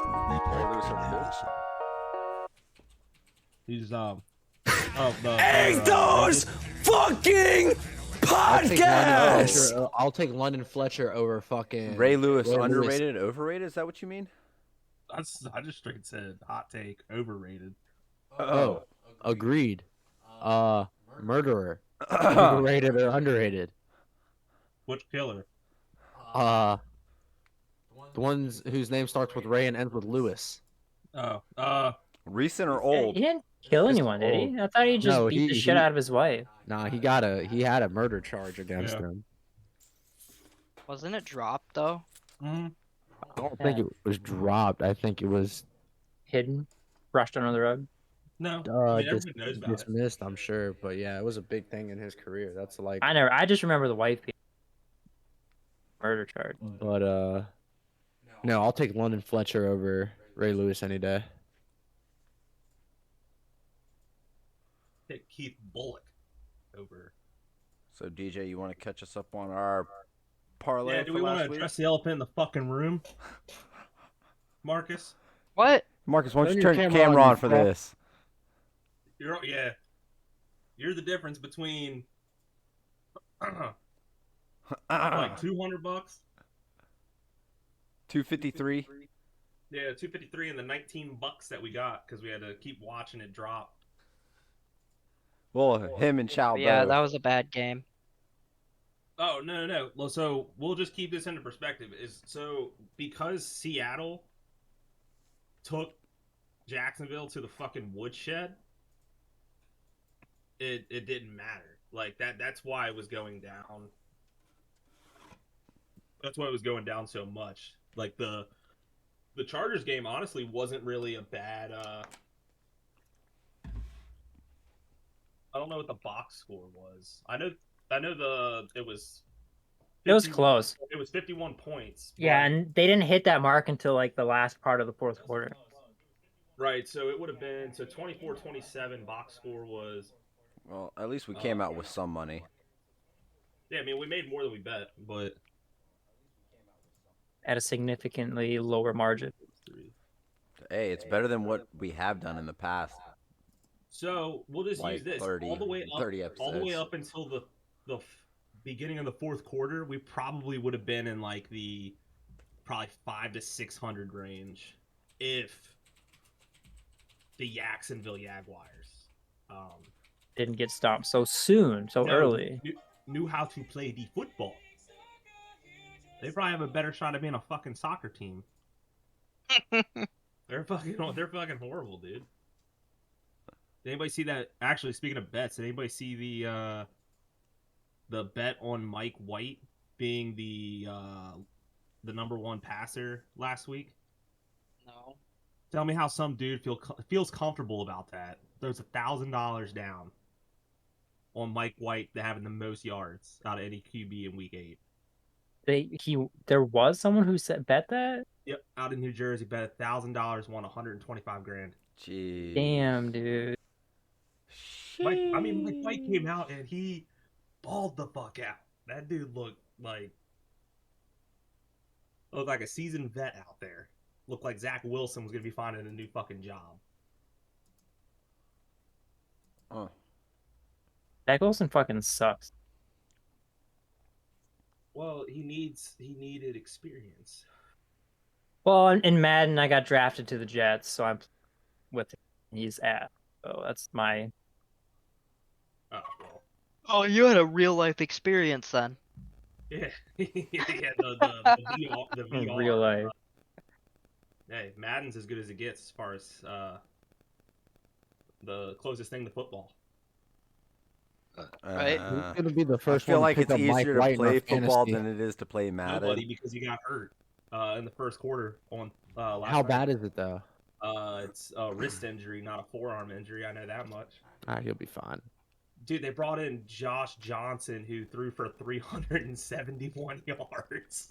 podcast where we Ray talk Lewis over who? Anderson. He's Those fucking podcasts. I'll take London Fletcher over fucking Ray Lewis, Ray Lewis. underrated, overrated? Is that what you mean? I just straight said hot take, overrated. Oh, agreed. Murderer. Overrated or underrated? Which killer? The ones whose name starts with Ray and ends with Lewis. Recent or He old? didn't kill Just anyone, did he? old. I thought he just No, beat the he- shit out of his wife. Nah, he had a murder charge against Yeah. him. Wasn't it dropped though? Mm-hmm. I don't think it was dropped. I think it was Hidden, brushed under the rug. No, dis- everybody knows about it. dismissed, I'm sure. But yeah, it was a big thing in his career. That's like I just remember the wife being murder charge. But no, I'll take London Fletcher over Ray Lewis any day. Take Keith Bullock over. So DJ, you want to catch us up on our parlay Yeah, do for we want last to week? address the elephant in the fucking room, Marcus? What? Marcus, why don't you Turn turn your your camera camera on, on you for fuck. this? You're the difference between Uh-uh. like $200. 253. Yeah, 253 and the $19 that we got because we had to keep watching it drop. Well, him and Chow Yeah, both. that was a bad game. Oh no. Well, so we'll just keep this into perspective. So because Seattle took Jacksonville to the fucking woodshed, it didn't matter. Like that's why it was going down. That's why it was going down so much. Like the Chargers game honestly wasn't really a bad I don't know what the box score was. I know it was 51 close. It was 51 points. Yeah, but- and they didn't hit that mark until like the last part of the fourth quarter. right, so it would have been 24-27 box score was. Well, at least we came out with some money. Yeah, I mean we made more than we bet, but At a significantly lower margin. Hey, it's better than what we have done in the past. so we'll just Like use this 30 all the way up, 30 all the way episodes. up until the beginning of the fourth quarter. We probably would have been in like the probably 500 to 600 range if the Jacksonville Jaguars Didn't get stopped so soon, so early. knew how to play the football. They probably have a better shot at being a fucking soccer team. They're fucking horrible, dude. Did anybody see that? Actually, speaking of bets, did anybody see the bet on Mike White being the number one passer last week? No. Tell me how some dude feels comfortable about that. There's $1,000 down on Mike White to having the most yards out of any QB in Week 8. There was someone who bet that. Yep, out in New Jersey, bet $1,000, won 125 grand. Jeez. Damn, dude. Mike White came out and he balled the fuck out. That dude looked like a seasoned vet out there. Looked like Zach Wilson was gonna be finding a new fucking job. Oh. Zach Wilson fucking sucks. Well, he needed experience. Well, in Madden, I got drafted to the Jets, so I'm with him. He's at. So that's my. Oh well, Oh, you had a real life experience then. yeah, yeah. The VR, In real life. Hey, Madden's as good as it gets as far as the closest thing to football. Right? Who's gonna be the I first feel one like to it's pick up Mike easier to White in our play football fantasy? than it is to play Madden. Nobody, because he got hurt in the first quarter on last How night. bad is it though? It's a wrist injury, not a forearm injury. I know that much. He'll be fine. Dude, they brought in Josh Johnson, who threw for 371 yards.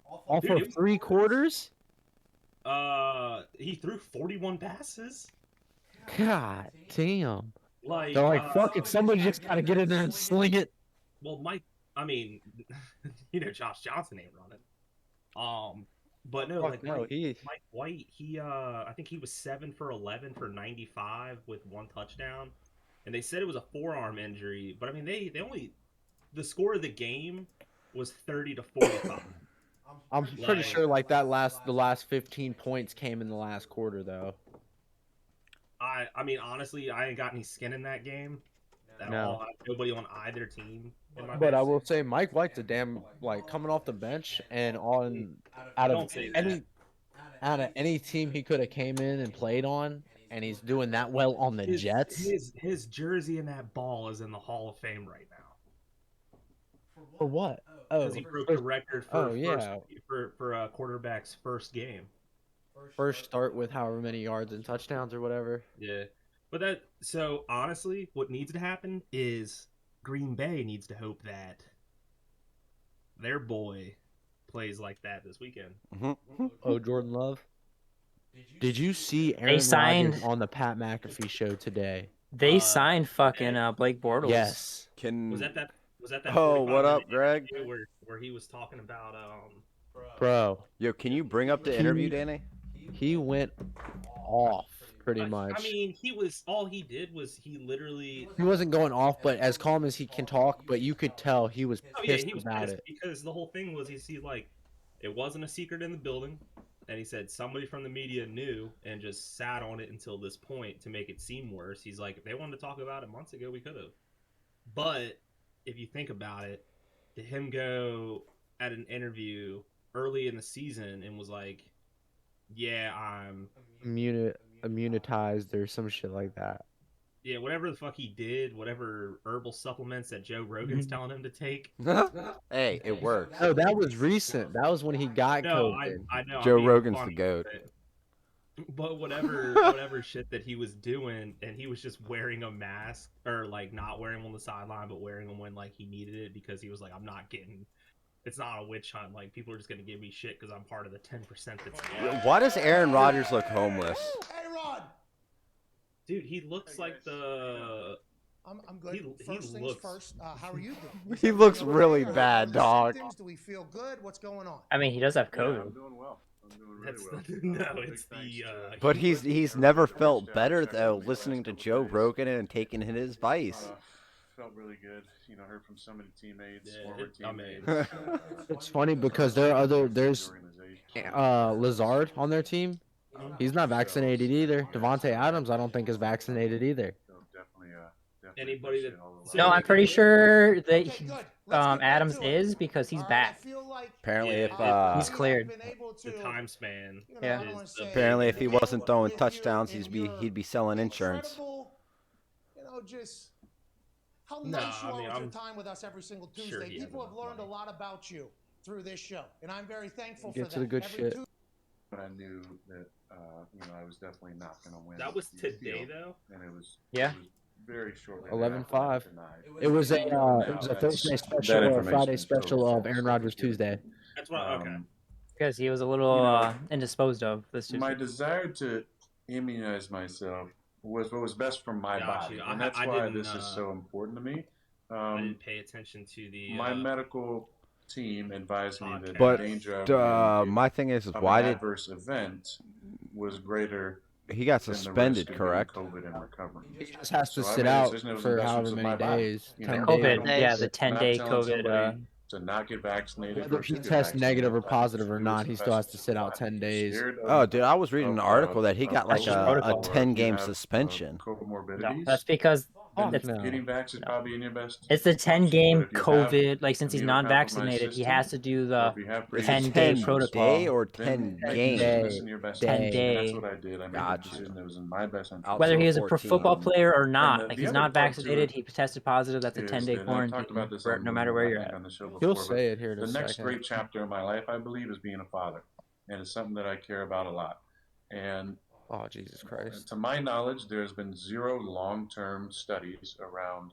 All Dude, for it was- 3 quarters? He threw 41 passes. God damn. Like, They're like, fuck it, somebody just gotta get in there and sling it. Well, Mike, I mean, Josh Johnson ain't running. But no, Fuck like no, Mike White, I think he was 7 for 11 for 95 with 1 touchdown, and they said it was a forearm injury. But I mean, they only the score of the game was 30-45. I'm pretty Like- sure like the last 15 points came in the last quarter though. I mean, honestly, I ain't got any skin in that game at No. all. I have nobody on either team. In my But I fantasy. will say Mike White's a damn like coming off the bench and on out of Don't say any team he could have came in and played on, and he's doing that well on the Jets. His jersey and that ball is in the Hall of Fame right now. For what? Oh, Because he broke the record for oh, yeah. for a quarterback's first game. first start with however many yards and touchdowns or whatever. Yeah. But so honestly, what needs to happen is Green Bay needs to hope that their boy plays like that this weekend. Oh, Jordan Love. Did you see Aaron signed- Rodgers on the Pat McAfee show today? They Uh, signed fucking Blake Bortles. Yes. Can Was that Oh, 45 what up, minute Greg? interview where he was talking about Bro, Yo, can you bring up the interview, Danny? he went off pretty I much. mean, all he did was he literally He wasn't going off, but as calm as he can talk, but you could tell he was Oh yeah, pissed he was about pissed it. because the whole thing was he like it wasn't a secret in the building, and he said somebody from the media knew and just sat on it until this point to make it seem worse. He's like, if they wanted to talk about it months ago, we could have. But if you think about it, to him go at an interview early in the season and was like, "Yeah, I'm." Immunitized or some shit like that. Yeah, whatever the fuck he did, whatever herbal supplements that Joe Rogan's telling him to take. Hey, it worked. No, that was recent. That was when he got No, COVID. I know. I'm Joe being Rogan's the funny, goat. But whatever shit that he was doing, and he was just wearing a mask, or like not wearing them on the sideline, but wearing them when like he needed it because he was like, I'm not getting. It's not a witch hunt. Like people are just gonna give me shit because I'm part of the 10% that's left. Why does Aaron Rodgers look homeless? A-Rod! Dude, he looks like the. I'm good. He First things looks- first, how are you doing? He looks Everything really okay? bad, Are the dog. symptoms? Do we feel good? What's going on? I mean, he does have Yeah, COVID. I'm doing well. I'm doing really That's well. no, Big it's thanks the. to- But he's never felt Touchdown, better check though in the listening last to couple Joe days. Rogan and taking his advice. Felt really good. You know, heard from so many teammates, Yeah, former I mean- teammates. It's funny because there's organization. Lazard on their team. He's not vaccinated either. Devontae Adams, I don't think is vaccinated either. So definitely, definitely Anybody that- appreciate all the So- No, love. I'm pretty sure that Okay, he- good. Let's get back Adams to it. is because he's All right, back. I feel like, Apparently, Yeah, if He's we cleared. have been able The to, time span. you know, Yeah. I don't wanna is the- say, apparently if he deal wasn't throwing with you touchdowns, and he'd be selling your insurance. incredible, you know, just how No, nice you I are mean, with your I'm time with us every single Tuesday. sure he has People have enough learned money. a lot about you through this show, and I'm very thankful Get for to that. the good Every shit. Tuesday- But I knew that, you know, I was definitely not going to win. That was the today field, though. And it was. Yeah. It was very shortly. 11-5. Denied. It was a Now, Thursday that special or a information Friday is special totally of Aaron false. Rodgers Tuesday. That's what. Okay. because he was a little You know, indisposed of this My Tuesday. desire to immunize myself was what was best for my Got body, you. and that's I why didn't, this is so important to me. I didn't pay attention to the. My medical team advised me that But, the danger of my thing is of why an did adverse event was greater he got than the suspended? risk of getting Correct. COVID and recovery. He just has to So I sit made a out decision, it was for investments however in many my body, days. you 10 know? COVID, days. yeah, the Not 10-day telling COVID. somebody to not get vaccinated. Whether versus he get tests vaccinated. negative or I'm positive or just not, he still has to investments sit in out my 10 body. days. Scared of- Oh, dude, I was reading an of, article that he got like That's just a protocol. 10-game You have, suspension. No, comorbidities. that's because then it's, no. getting vaccinated is No. probably in your best. it's the 10-game But if you have COVID. Like since he's immunocompromised non-vaccinated, he system, has to do or the if you have 10-day preexisting protocol. Day or then 10 make games. decisions in your best Day. interest, and Day. that's what I did. I made Got the you. decision that was in my best interest. Out Whether till he is a pro 14. football player or not, the like he's other not part to vaccinated, it he tested positive. That's a is 10-day that, and I've quarantine, talked about this for, on, no matter where I you're think at. on the show He'll before, say it here in but a the next second. great chapter of my life, I believe, is being a father, and it's something that I care about a lot. And Oh, Jesus Christ. to my knowledge, there's been zero long-term studies around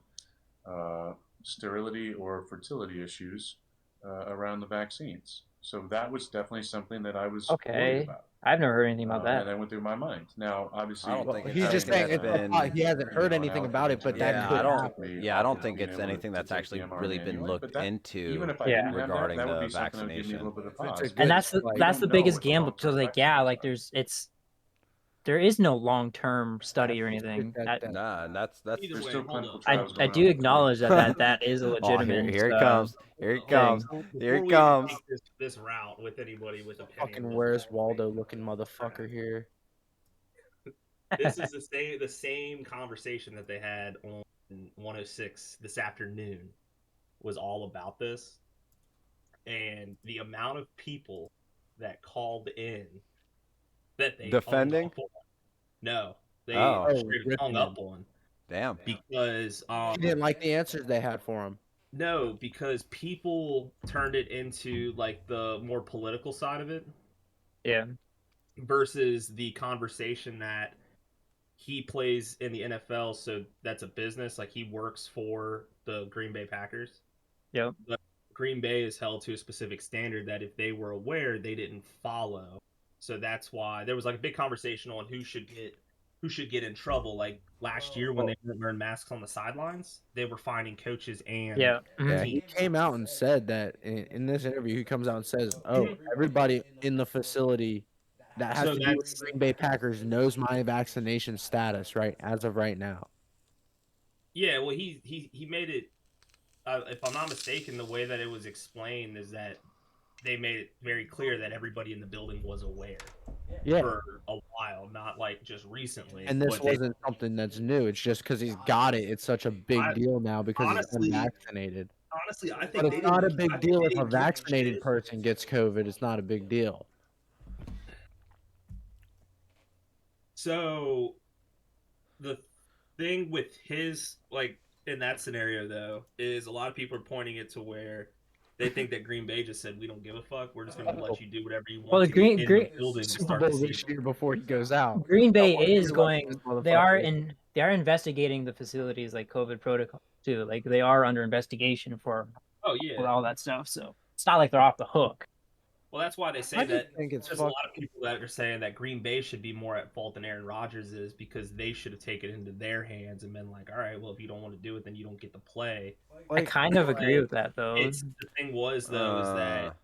sterility or fertility issues around the vaccines. So that was definitely something that I was Okay. worried about. I've never heard anything about And that. that went through my mind. Now, obviously, I don't think He's it's just anything saying that's it's been- he hasn't heard anything about it, but Yeah, that could I don't. happen. Yeah, I don't think it's anything that's actually really been looked But that, into even if I Yeah. didn't have regarding that would the be something that would give me a little bit of It's a pause. good- And that's like, that's we the don't know biggest what the gamble. long-term So like, effects yeah, are. like there is no long term study or anything. Nah, and that's Either There's way, still hold clinical up. trials I going do on. acknowledge that is a Oh, legitimate. here it comes. Here it comes. Before Here it we comes. take this route with anybody with a penny Fucking on where's this, Waldo looking motherfucker here? This is the same conversation that they had on 106 this afternoon was all about this, and the amount of people that called in that they hung Defending? up on. No, they Oh. straight hung ripping up on Damn. because He didn't like the answers they had for him. no, because people turned it into like the more political side of it Yeah. versus the conversation that he plays in the NFL, so that's a business. Like he works for the Green Bay Packers. Yep. But Green Bay is held to a specific standard that if they were aware, they didn't follow. So that's why there was like a big conversation on who should get in trouble. Like last year when they weren't wearing masks on the sidelines, they were finding coaches and Yeah. Mhm. Yeah, he came out and said that in this interview. He comes out and says, "Oh, everybody in the facility that has So to do with that's- the Green Bay Packers knows my vaccination status right as of right now." Yeah, well, he made it. If I'm not mistaken, the way that it was explained is that they made it very clear that everybody in the building was aware Yeah, for a while, not like just recently. and this but they- wasn't something that's new. It's just because he's got it. It's such a big deal now because honestly, he's unvaccinated. honestly, I think But they it's not a didn't- big I think deal they if a didn't give a vaccinated shit. person gets COVID. It's not a big deal. So the thing with his like in that scenario though is a lot of people are pointing it to where they think that Green Bay just said we don't give a fuck. We're just going to let you do whatever you want. Well, the to Green- in Green- the building to Super start Bowl the this season. year before he goes out. Green Bay I wanna is hear about going. this They are motherfucker. they are investigating the facilities like COVID protocol too. Like they are under investigation for Oh yeah. all that stuff. So it's not like they're off the hook. Well, that's why they say I that. just think it's There's a fuck. lot of people that are saying that Green Bay should be more at fault than Aaron Rodgers is because they should have taken it into their hands and been like, all right, well, if you don't want to do it, then you don't get to play. I kind of agree with that though, It's the thing was though is that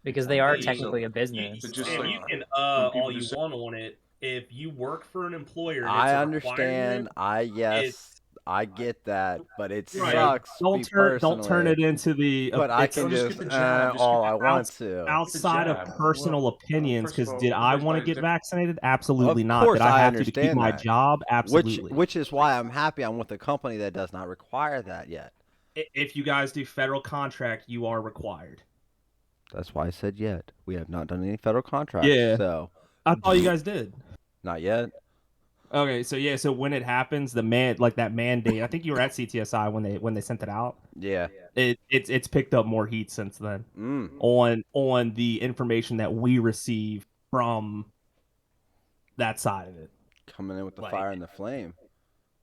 because they are you- technically a you, business. But just and like- you can when all people you just say- want on it. If you work for an employer, and it's I a understand. requirement, I get that, but it Right. sucks. don't me turn it personally, into the. But I it's can just just get the job, just all get I the want to. outside of job. personal opinions. first of Because all, did I first want to by get diff- vaccinated? Absolutely Of not. course, Did I I have to keep understand my that. job? Absolutely. Which is why I'm happy I'm with a company that does not require that yet. If you guys do federal contract, you are required. That's why I said yet. We have not done any federal contracts. Yeah. So I thought you guys did. not yet. Okay, so yeah, so when it happens, that mandate. I think you were at CTSI when they sent it out. Yeah. It's picked up more heat since then Mm. on the information that we receive from that side of it. Coming in with the Like- fire and the flame.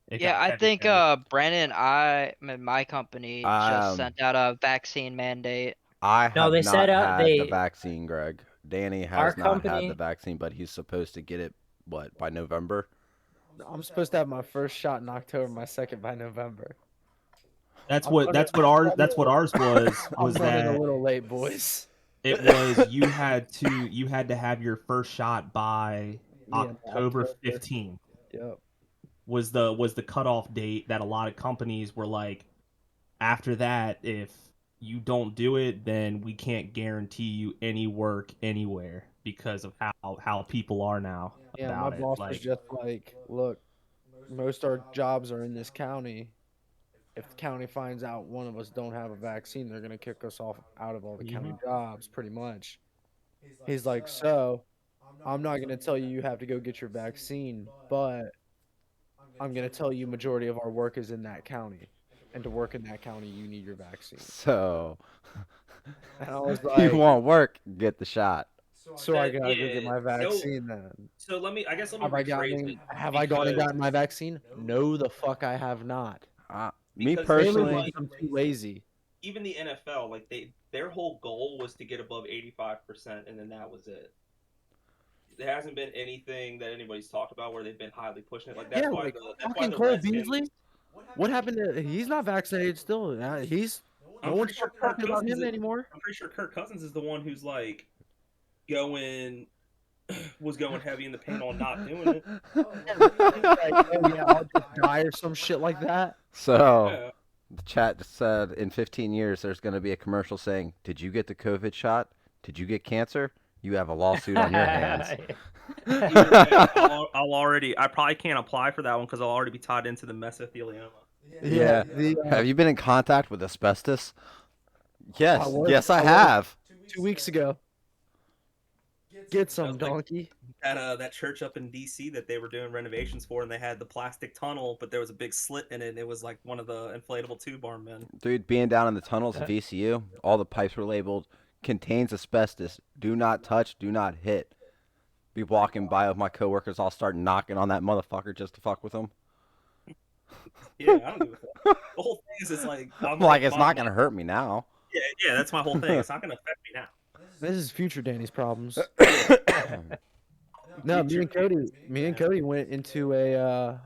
It Yeah, got I heavy, think heavy. Brandon, my company just sent out a vaccine mandate. I have No, they not set out- had the they- vaccine, Greg. Danny Our has not had company- the vaccine, but he's supposed to get it by November. I'm supposed to have my first shot in October, my second by November. That's I'm what running- ours was I'm running that a little late, boys. it was you had to have your first shot by Yeah, October 15th. Yep. was the cutoff date that a lot of companies were like, after that, if you don't do it, then we can't guarantee you any work anywhere because of how people are now Yeah, about my it. boss Like, was just like, look, most our jobs are in this county. If the county finds out one of us don't have a vaccine, they're gonna kick us off out of all the county jobs, pretty much. He's like, so I'm not gonna tell you you have to go get your vaccine, but I'm gonna tell you majority of our work is in that county, and to work in that county, you need your vaccine. So And I was you like, want work, get the shot. so I gotta go Yeah, get my so- vaccine then. so let me Have I rephrase it. I gone and because- gotten my vaccine? No, the fuck I have not. Me Because personally, like- I'm too lazy. Even the NFL, like their whole goal was to get above 85%, and then that was it. there hasn't been anything that anybody's talked about where they've been highly pushing it. Like that's Yeah, why like that's why fucking the Cole Redskins. Beasley. What happened to? He's not vaccinated still. He's no I'm one's pretty sure talking about him anymore. I'm pretty sure Kirk Cousins is the one who's like was going heavy in the paint on not doing it. Like, oh yeah, I'll just die or some shit like that. So, Yeah. the chat just said in 15 years there's going to be a commercial saying, "Did you get the COVID shot? Did you get cancer? You have a lawsuit on your hands." Either way, I probably can't apply for that one because I'll already be tied into the mesothelioma. Yeah. Have you been in contact with asbestos? Yes. was. I have. 2 weeks ago. Get some, Sounds like- donkey. That church up in DC that they were doing renovations for, and they had the plastic tunnel, but there was a big slit in it, and it was like one of the inflatable tube arm men. Dude, being down in the tunnels of VCU, all the pipes were labeled, "Contains asbestos. Do not touch, do not hit." Be walking by with my coworkers, I'll start knocking on that motherfucker just to fuck with them. Yeah, I don't give a fuck. The whole thing is, it's like I'm like, it's not gonna hurt me now. Yeah, that's my whole thing. It's not gonna affect me now. This is future Danny's problems. No, me and Cody went into a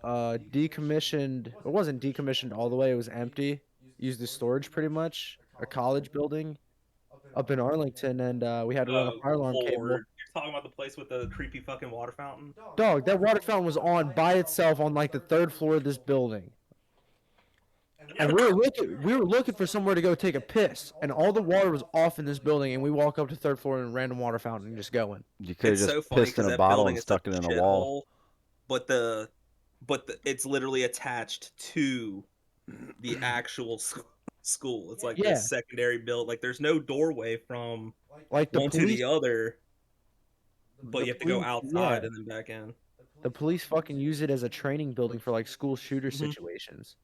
decommissioned. It wasn't decommissioned all the way. It was empty. Used as storage pretty much. A college building up in Arlington, and we had to run a fire alarm cable. You're talking about the place with the creepy fucking water fountain? Dog, that water fountain was on by itself on like the 3rd floor of this building. And we were looking for somewhere to go take a piss, and all the water was off in this building, and we walk up to 3rd floor and a random water fountain and just going. You could have It's just so funny pissed 'cause in a that bottle building and is stuck such it a in a wall. shithole, but it's literally attached to the actual school. It's like Yeah. this secondary build. Like there's no doorway from Like the one to police, the other, but the you have to go police- outside yeah. and then back in. the police fucking use it as a training building for like school shooter Mhm. situations.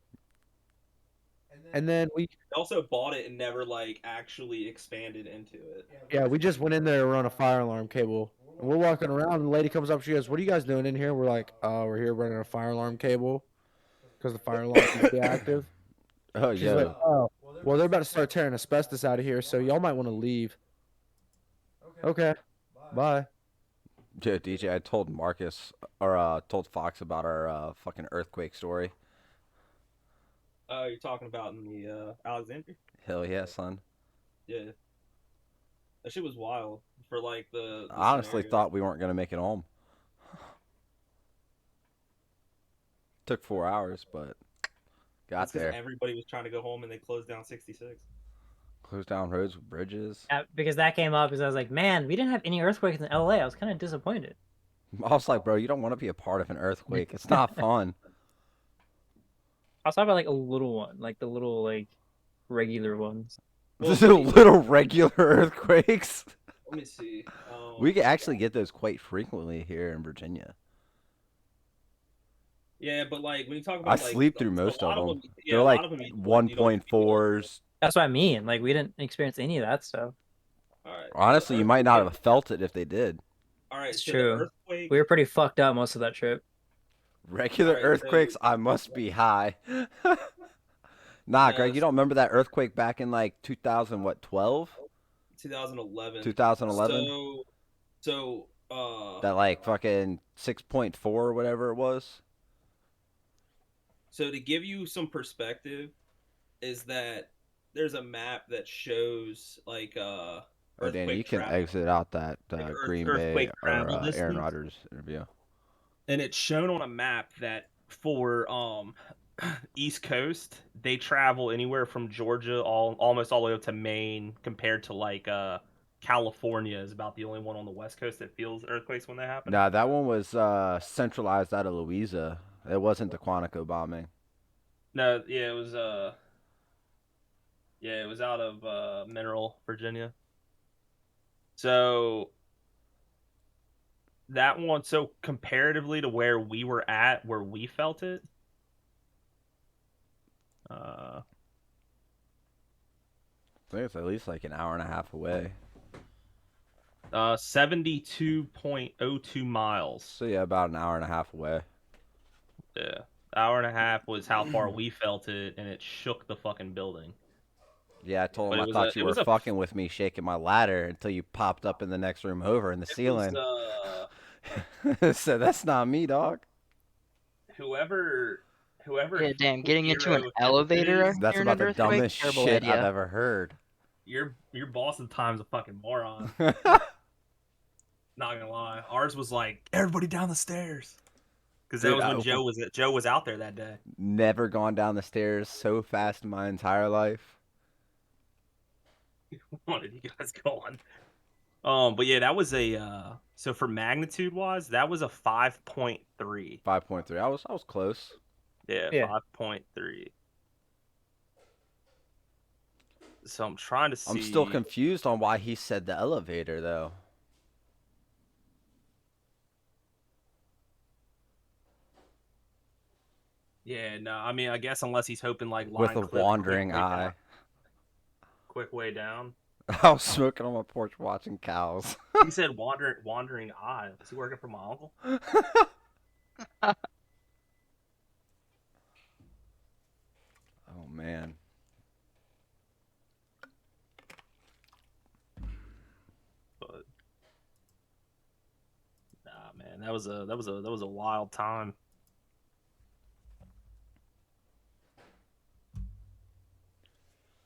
And then we, They also bought it and never like actually expanded into it. yeah, we just went in there to run a fire alarm cable. And we're walking around, and the lady comes up, she goes, "What are you guys doing in here?" We're like, we're here running a fire alarm cable because the fire alarm is deactive. Oh, She's yeah. like, "Oh, well, they're about to start tearing asbestos out of here, so y'all might want to leave." Okay, bye. Dude, DJ, I told Marcus, or told Fox about our fucking earthquake story. You're talking about in the Alexandria? Hell yeah, son. Yeah. That shit was wild for like the I honestly scenario. thought we weren't going to make it home. Took 4 hours, but got That's 'cause there. everybody was trying to go home and they closed down 66. Closed down roads with bridges. Because that came up because I was like, man, we didn't have any earthquakes in LA. I was kind of disappointed. I was like, bro, you don't want to be a part of an earthquake. It's not fun. I was talking about like a little one, like the little like regular ones. These are little regular earthquakes. Let me see. We can actually get those quite frequently here in Virginia. Yeah, but like when you talk about I sleep through most of them. yeah, They're a like lot of them you don't- you don't- 1.4s. That's what I mean. Like we didn't experience any of that stuff. All right. Honestly, you might not have felt it if they did. All right, It's so true. The earthquake, We were pretty fucked up most of that trip. Regular Alright, so- earthquakes, I must be high. Nah, Greg, you don't remember that earthquake back in like 2012? 2011. 2011? So That like fucking 6.4 or whatever it was? So to give you some perspective, is that there's a map that shows like Oh, Dan, earthquake you can travel. exit out that Like Green Bay earthquake or travel Aaron distance. Rodgers interview. And it's shown on a map that for East Coast, they travel anywhere from Georgia almost all the way up to Maine, compared to like California is about the only one on the West Coast that feels earthquakes when they happen. Nah, that one was centralized out of Louisa. It wasn't the Quantico bombing. No, yeah, it was out of Mineral, Virginia. So that one, so comparatively to where we were at, where we felt it, I think it's at least like an hour and a half away. 72.02 miles. So yeah, about an hour and a half away. Yeah, hour and a half was how far we felt it, and it shook the fucking building. Yeah, I told him But I thought you were fucking with me, shaking my ladder until you popped up in the next room over in the ceiling. So that's not me, dog. Whoever. Yeah, damn, getting into an hero elevator. is, That's here in about the Earthquake? dumbest Terrible shit idea. I've ever heard. Your boss at the time's a fucking moron. Not gonna lie, ours was like everybody down the stairs, because that Dude, was when Joe was out there that day. Never gone down the stairs so fast in my entire life. What did you guys go on? But yeah, that was a so for magnitude wise, that was a 5.3. 5.3. I was close. Yeah, Yeah. 5.3. So I'm trying to see. I'm still confused on why he said the elevator though. Yeah, no, I mean, I guess unless he's hoping like With line a clip, wandering quick way eye. down. Quick way down. I was smoking on my porch watching cows. He said wandering eye. Is he working for my uncle? Oh man. But nah, man, that was a wild time.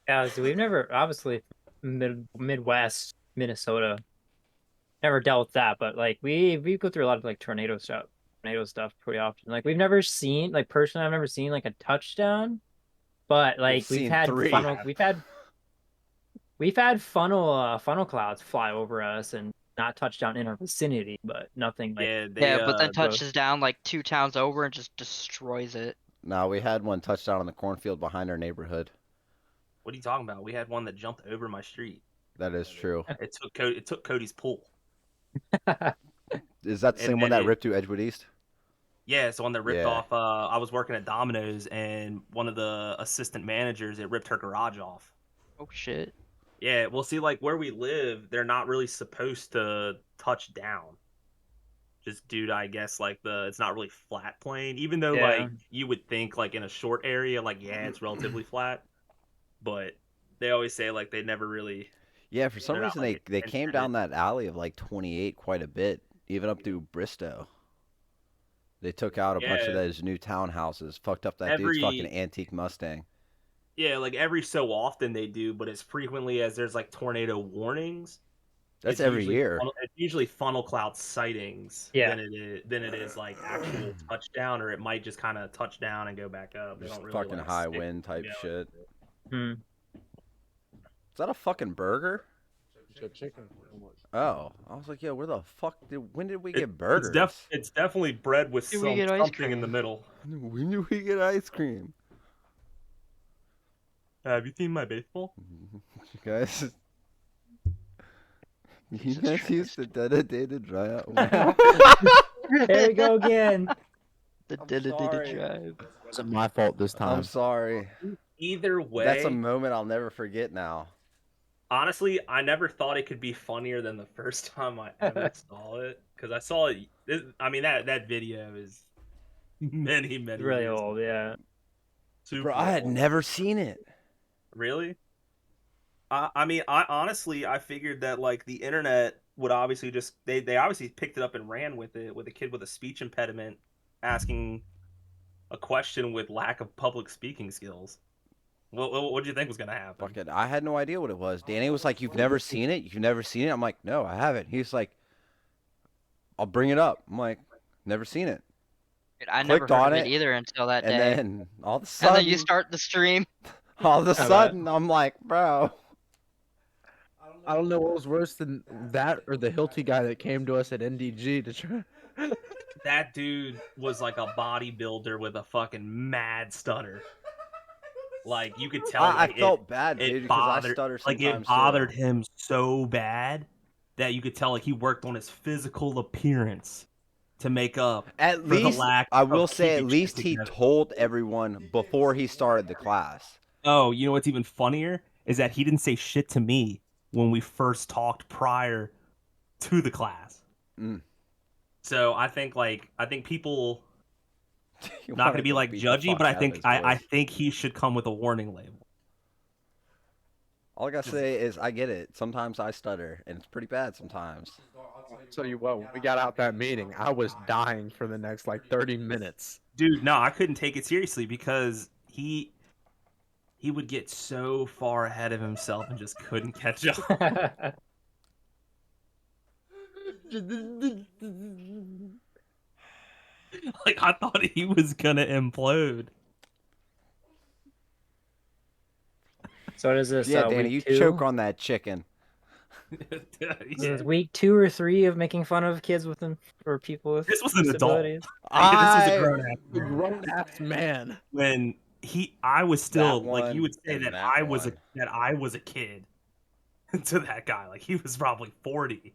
Yeah, so we've never obviously Midwest Minnesota never dealt with that, but like we go through a lot of like tornado stuff pretty often. Like we've never seen like personally I've never seen like a touchdown, but like we've seen had 3. we've had funnel clouds fly over us and not touchdown in our vicinity, but nothing like Yeah, but then those- touches down like 2 towns over and just destroys it. No, we had one touchdown on the cornfield behind our neighborhood. What are you talking about? We had one that jumped over my street. That is true. It took Cody's pool. Is that the And same one then that ripped through Edgewood East? Yeah, it's the one that ripped Yeah. off. I was working at Domino's, and one of the assistant managers, it ripped her garage off. Oh shit. Yeah, well, see, like where we live, they're not really supposed to touch down. Just due to, I guess, like it's not really flat plane. Even though, Yeah. like, you would think, like, in a short area, like, yeah, it's relatively flat. But they always say, like, they never really. Yeah, for some They're not, reason like, they came intended. down that alley of like 28 quite a bit, even up through Bristow. They took out a bunch of Yeah. those new townhouses, fucked up that dude's Every- fucking antique Mustang. Yeah, like every so often they do, but as frequently as there's like tornado warnings. That's it's every usually year. It's usually funnel cloud sightings. Yeah. Than it is like actual touchdown, or it might just kind of touch down and go back up. They Just don't really, fucking like, high stick wind type together. shit. Hmm. Is that a fucking burger? Chicken. Oh, I was like, yo, where the fuck when did we It- get burgers? It's definitely bread with Did we get ice something in the cream? middle. When did we get ice cream? Have you seen my baseball? Guys, you guys used to dedicate dry out. There we go again. The I'm dedicated sorry. drive. It wasn't my fault this time. I'm sorry. Either way, That's a moment I'll never forget now. honestly, I never thought it could be funnier than the first time I ever saw it. Because I saw it. I mean, that video is many It's really years old, yeah. Super Bro, I had old. never seen it. Really? I mean, I honestly, I figured that like the internet would obviously just they obviously picked it up and ran with it, with a kid with a speech impediment asking a question with lack of public speaking skills. What do you think was gonna happen? Fucking, I had no idea what it was. Danny was like, "You've never seen it? You've never seen it?" I'm like, "No, I haven't." He's like, "I'll bring it up." I'm like, "Never seen it." Dude, I never Clicked heard on of it it, either until that And day. then all of a And sudden, then you start the stream. all of a bet. sudden, I'm like, "Bro." I don't know what was worse than that or the Hilty guy that came to us at NDG to try. That dude was like a bodybuilder with a fucking mad stutter. Like you could tell. I like, felt bad, it dude, because I bothered, stutter like sometimes. it bothered him so bad that you could tell like he worked on his physical appearance to make up. At for the least, lack I of will say, at keeping least shit he together. told everyone before he started the class. Oh, you know what's even funnier is that he didn't say shit to me when we first talked prior to the class. Mm. So I think people You not wanted going to be to like beat the judgy, fuck but out of his I voice. think he should come with a warning label. All I gotta say is I get it. Sometimes I stutter, and it's pretty bad sometimes. I'll tell you what, when we got out that meeting, I was dying for the next like 30 minutes. Dude, no, I couldn't take it seriously because he would get so far ahead of himself and just couldn't catch up. Like, I thought he was gonna implode. So what is this? Yeah, Danny, week you 2? choke on that chicken. This is week 2 or 3 of making fun of kids with or people with This was an adult. disabilities. This was a grown ass. A grown ass man. When I was still That like, you would one say and that that I was one. a kid to that guy. Like, he was probably 40.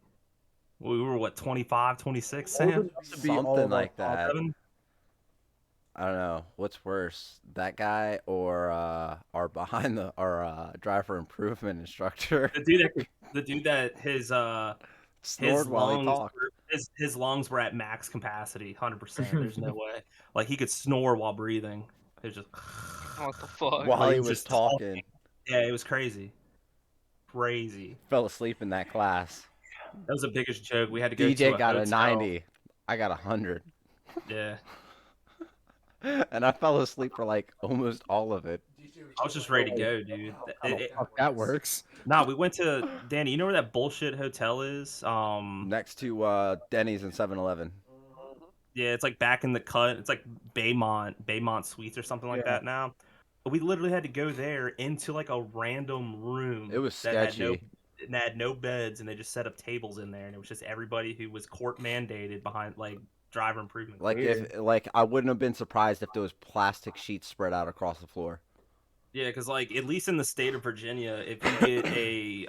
We were what, 25, 26, Sam? Something like that. 7? I don't know what's worse, that guy or our driver improvement instructor. The dude that his Snored while he lungs talked. his lungs were at max capacity, 100%. There's no way. Like, he could snore while breathing. It was just What the fuck? While Like, he was just talking, yeah, it was crazy. Crazy. fell asleep in that class. That was the biggest joke. We had to go to DJ a got a hotel. 90. I got 100. Yeah. And I fell asleep for like almost all of it. I was just ready to go, dude. Fuck, that works. Nah, we went to Danny. You know where that bullshit hotel is? Next to Denny's and 7-Eleven. Yeah, it's like back in the cut. It's like Baymont Suites or something like that now. But we literally had to go there into like a random room. It was that sketchy. had no beds, and they just set up tables in there, and it was just everybody who was court mandated behind like driver improvement. Like I wouldn't have been surprised if there was plastic sheets spread out across the floor. Yeah, because like at least in the state of Virginia, if you get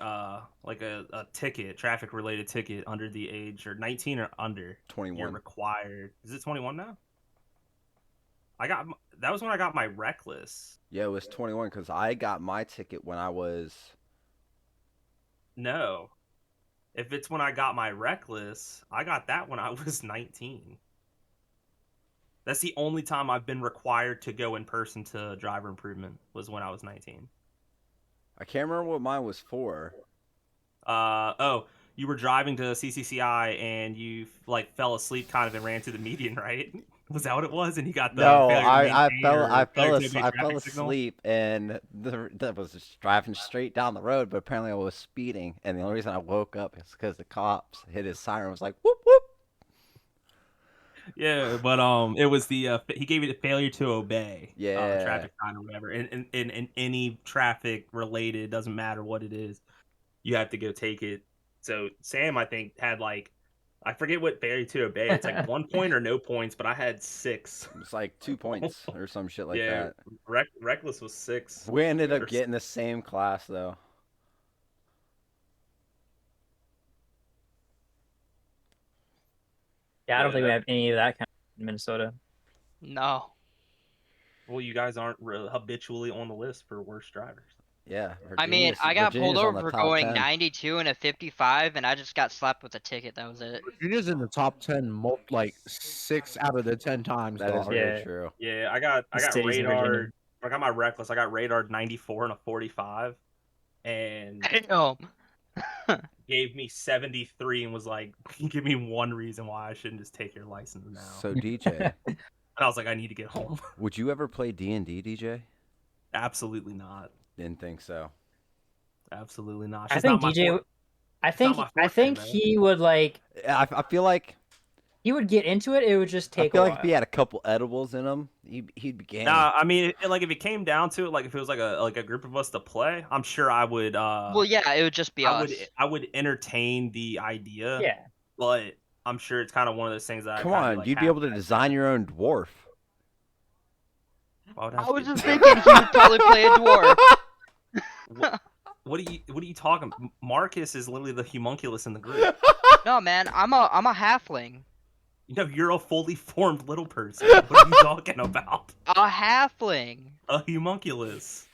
a ticket, traffic related ticket under the age or 19 or under, 21. you're required. Is it 21 now? That was when I got my reckless. Yeah, it was 21 because I got my ticket when I was. No, if it's when I got my reckless, I got that when I was 19. That's the only time I've been required to go in person to driver improvement was when I was 19. I can't remember what mine was for. You were driving to CCCI and you like fell asleep kind of and ran through the median, right? Was that what it was? And you got the No, failure to I maintain fell or I failure fell to obey I fell traffic signal? asleep and that was just driving straight down the road, but apparently I was speeding, and the only reason I woke up is because the cops hit his siren, was like whoop whoop. Yeah, but it was the he gave you the failure to obey Yeah. traffic sign or whatever. And in any traffic related, doesn't matter what it is, you have to go take it. So Sam, I think, had like, I forget what failure to obey. It's like 1 point or no points, but I had 6. It's like 2 points or some shit like Yeah, that. reckless was 6. We ended up Or- getting the same class though. Yeah, I don't Yeah, think we that- have any of that kind in Minnesota. No. Well, you guys aren't habitually on the list for worst drivers. Yeah. I mean, Virginia's- I got pulled Virginia's on over the for top going 10. 92 and a 55, and I just got slapped with a ticket. That was it. Virginia's in the top 10, like 6 out of the 10 times. That is dog. very Yeah. true. Yeah, I got cities in Virginia. radar. I got my reckless. I got radar 94 and a 45, and Damn. gave me 73 and was like, "Give me one reason why I shouldn't just take your license now." So DJ, and I was like, "I need to get home." would you ever play D&D, DJ? Absolutely not. Didn't think so. Absolutely not. I It's think not my DJ. forte. I not think my I forte, think man. he would like. I feel like He would get into it. It would just take. I feel a like while. if he had a couple edibles in him, he'd be game. Nah, I mean, like if it came down to it, like if it was like a group of us to play, I'm sure I would. Well, yeah, it would just be us. I would entertain the idea. Yeah. But I'm sure it's kind of one of those things that Come I kinda on, like, you'd be able to design your own dwarf. Why would I have was to- just thinking he would probably play a dwarf. What are you talking? Marcus is literally the homunculus in the group. No, man, I'm a halfling. You know, you're a fully formed little person. What are you talking about? A halfling. A homunculus.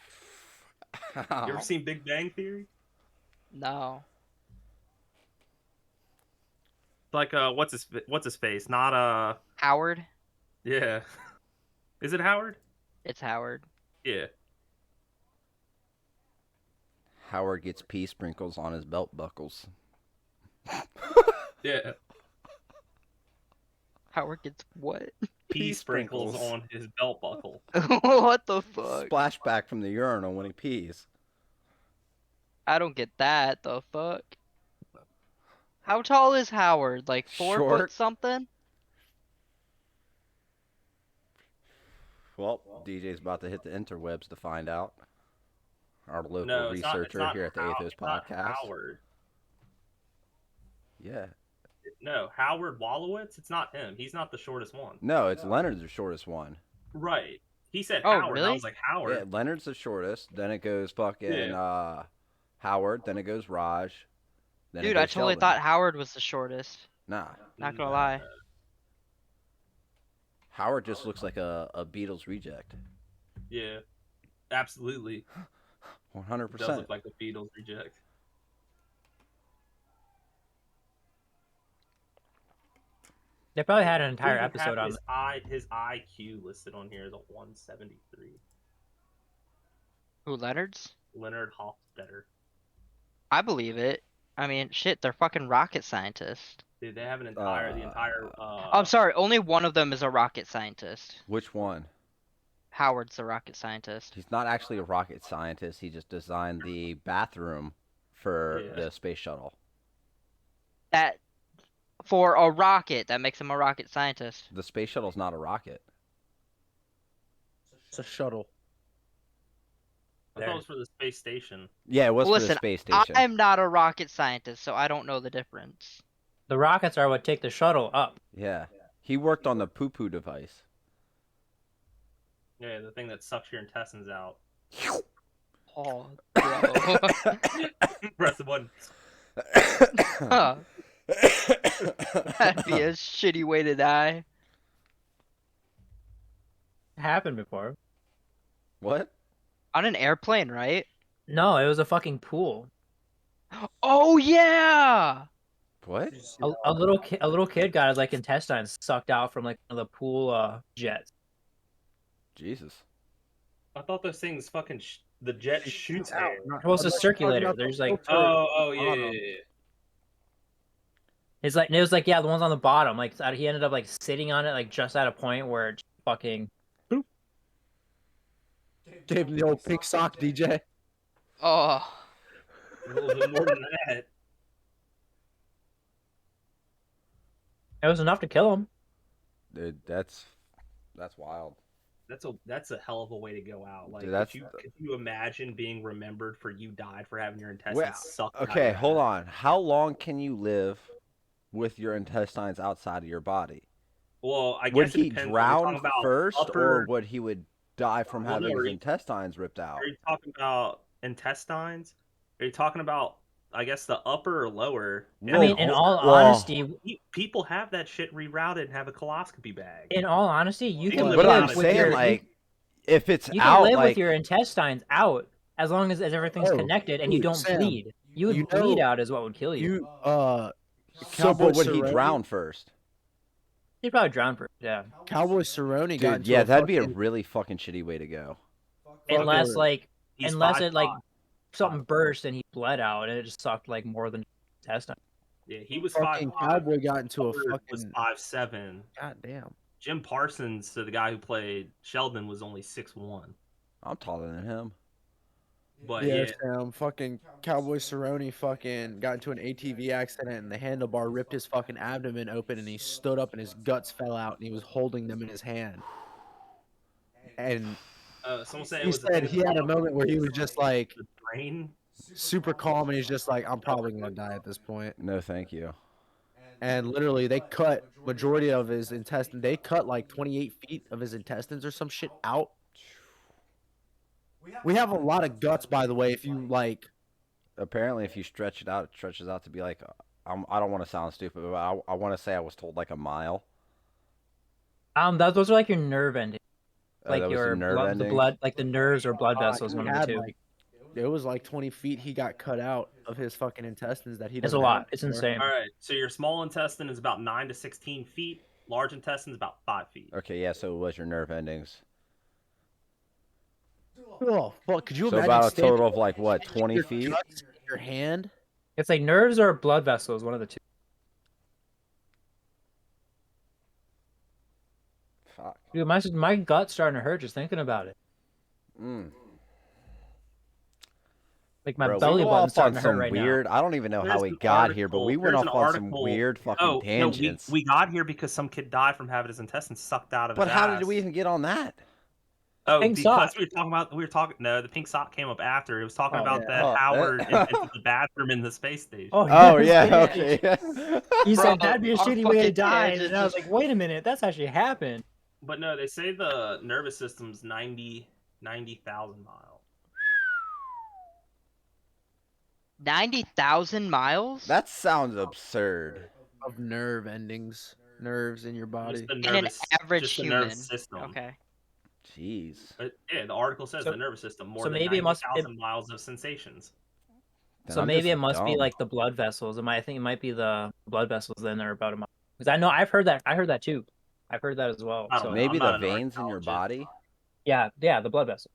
You ever seen Big Bang Theory? No. Like what's his face? Not Howard. yeah. Is it Howard? It's Howard. Yeah. Howard gets pee sprinkles on his belt buckles. Yeah. Howard gets what? Pee sprinkles sprinkles. on his belt buckle. What the fuck? Splashback from the urinal when he pees. I don't get that. The fuck? How tall is Howard? Like 4 Short. foot something? Well, DJ's about to hit the interwebs to find out. Our local No, it's researcher not here at the How- Athos it's not Podcast. Howard. Yeah. No, Howard Wolowitz. It's not him. He's not the shortest one. No, it's Leonard's the shortest one. Right. He said Oh, Howard. And I really? was like Howard. Yeah, Leonard's the shortest. Then it goes fucking Yeah. Howard. Then it goes Raj. Then it Dude, I goes totally Sheldon. thought Howard was the shortest. Nah. Not gonna lie. Howard just looks like a Beatles reject. Yeah. Absolutely. 100%. Does look like the Beatles reject. They probably had an entire Dude, episode on. his IQ listed on here is a 173. Who, Leonard's? Leonard Hofstetter. I believe it. I mean, shit, they're fucking rocket scientists. Dude, they have the entire. I'm sorry, only one of them is a rocket scientist. Which one? Howard's the rocket scientist. He's not actually a rocket scientist. He just designed the bathroom for Yeah. the space shuttle. That, for a rocket, that makes him a rocket scientist. The space shuttle's not a rocket. It's a shuttle. I thought it was for the space station. Yeah, it was for the Listen, space station. I'm not a rocket scientist, so I don't know the difference. The rockets are what take the shuttle up. Yeah. He worked on the poo-poo device. Yeah, the thing that sucks your intestines out. Oh, bro. Press the button. Huh. That'd be a shitty way to die. It happened before. What? On an airplane, right? No, it was a fucking pool. Oh, yeah! What? A little kid got his like intestines sucked out from like one of the pool jets. Jesus. I thought those things fucking the jet shoots air. Well, it's a circulator. There's like Oh yeah. it's like it was like yeah, the ones on the bottom. Like he ended up like sitting on it like just at a point where it fucking Gave him the old pink sock, DJ. Oh, A little bit more than that. it was enough to kill him. Dude, that's wild. That's a hell of a way to go out. Like, Dude, that's- could you imagine being remembered for you died for having your intestines Well, sucked out? Okay, of hold your on. How long can you live with your intestines outside of your body? Well, I Would guess he it depends. Are we drown talking about first, upper, or would he would die from Well, no, having are his you- intestines ripped out? Are you talking about intestines? Are you talking about, I guess, the upper or lower? I mean, in all well- honesty, People have that shit rerouted and have a coloscopy bag. you You can can live But I'm live with saying, your like, if it's you can out, live like, with your intestines out as long as everything's Oh, connected and you dude, don't Sam, bleed. You would you bleed know- out is what would kill you. You, so, Cowboy but would he Cerrone- drown first? He'd probably drown first, yeah. Cowboy Cerrone got Dude, into yeah, a that'd be a fucking- really fucking shitty way to go. Unless like He's unless 5'5". it like something burst and he bled out and it just sucked like more than intestine. Yeah, he was fucking 5'5". Cowboy got into a Hubbard was fucking 5'7". goddamn. Jim Parsons, so the guy who played Sheldon, was only 6'1". I'm taller than him. But Yeah, yeah, Sam. Fucking Cowboy Cerrone fucking got into an ATV accident and the handlebar ripped his fucking abdomen open and he stood up and his guts fell out and he was holding them in his hand. And someone said it he was the said thing he had a about moment where he was just like the brain. super calm and he's just like, I'm probably gonna die at this point. No, thank you. And literally they cut majority of his intestine. They cut like 28 feet of his intestines or some shit out. We have a lot of guts, by the way. If you like, Apparently, if you stretch it out, it stretches out to be like, I don't want to sound stupid, but I want to say I was told like a mile. Those are like your nerve endings. That Like was the your nerve blood, the endings? blood, like the nerves or blood vessels, he one of the had, two. like, it was like 20 feet he got cut out of his fucking intestines that he It's a doesn't lot. have It's anymore. insane. All right, so your small intestine is about 9 to 16 feet. Large intestine is about 5 feet. Okay, yeah, so it was your nerve endings. Oh fuck! Could you So imagine about a standing total of like what, 20 your feet? guts in your hand? It's like nerves or blood vessels, one of the two. Fuck. Dude, my gut's starting to hurt just thinking about it. Mm. Like my Bro, we belly go button's off on starting to hurt some right weird. I don't even know how There's we an got here, but article- we went there's off an on some article- weird fucking Oh, no, tangents. we got here because some kid died from having his intestines sucked out of But his how ass. did we even get on that? Oh, Pink because sock. we were talking. No, the pink sock came up after. It was talking Oh, about yeah. that Oh, Howard eh. into the bathroom in the space station. Oh, Oh yes, yeah, yeah. okay. He Bro, said that'd be a our shitty way to fucking die, tangents and I was is- like, wait a minute, that's actually happened. But no, they say the nervous system's 90,000 miles. 90,000 miles? That sounds absurd. Of nerve endings, nerves in your body. Just the In an nervous, average just the human. nervous system. Okay. Jeez. Yeah, the article says So- the nervous system more so than maybe it must- 90,000 miles of sensations. Then So I'm maybe just it must be dumb. like the blood vessels. I think it might be the blood vessels. Then they're about a mile. Because I know I've heard that. I heard that too. I've heard that as well. I don't So know. maybe I'm not the an veins in your archaeologist. body. yeah, the blood vessel.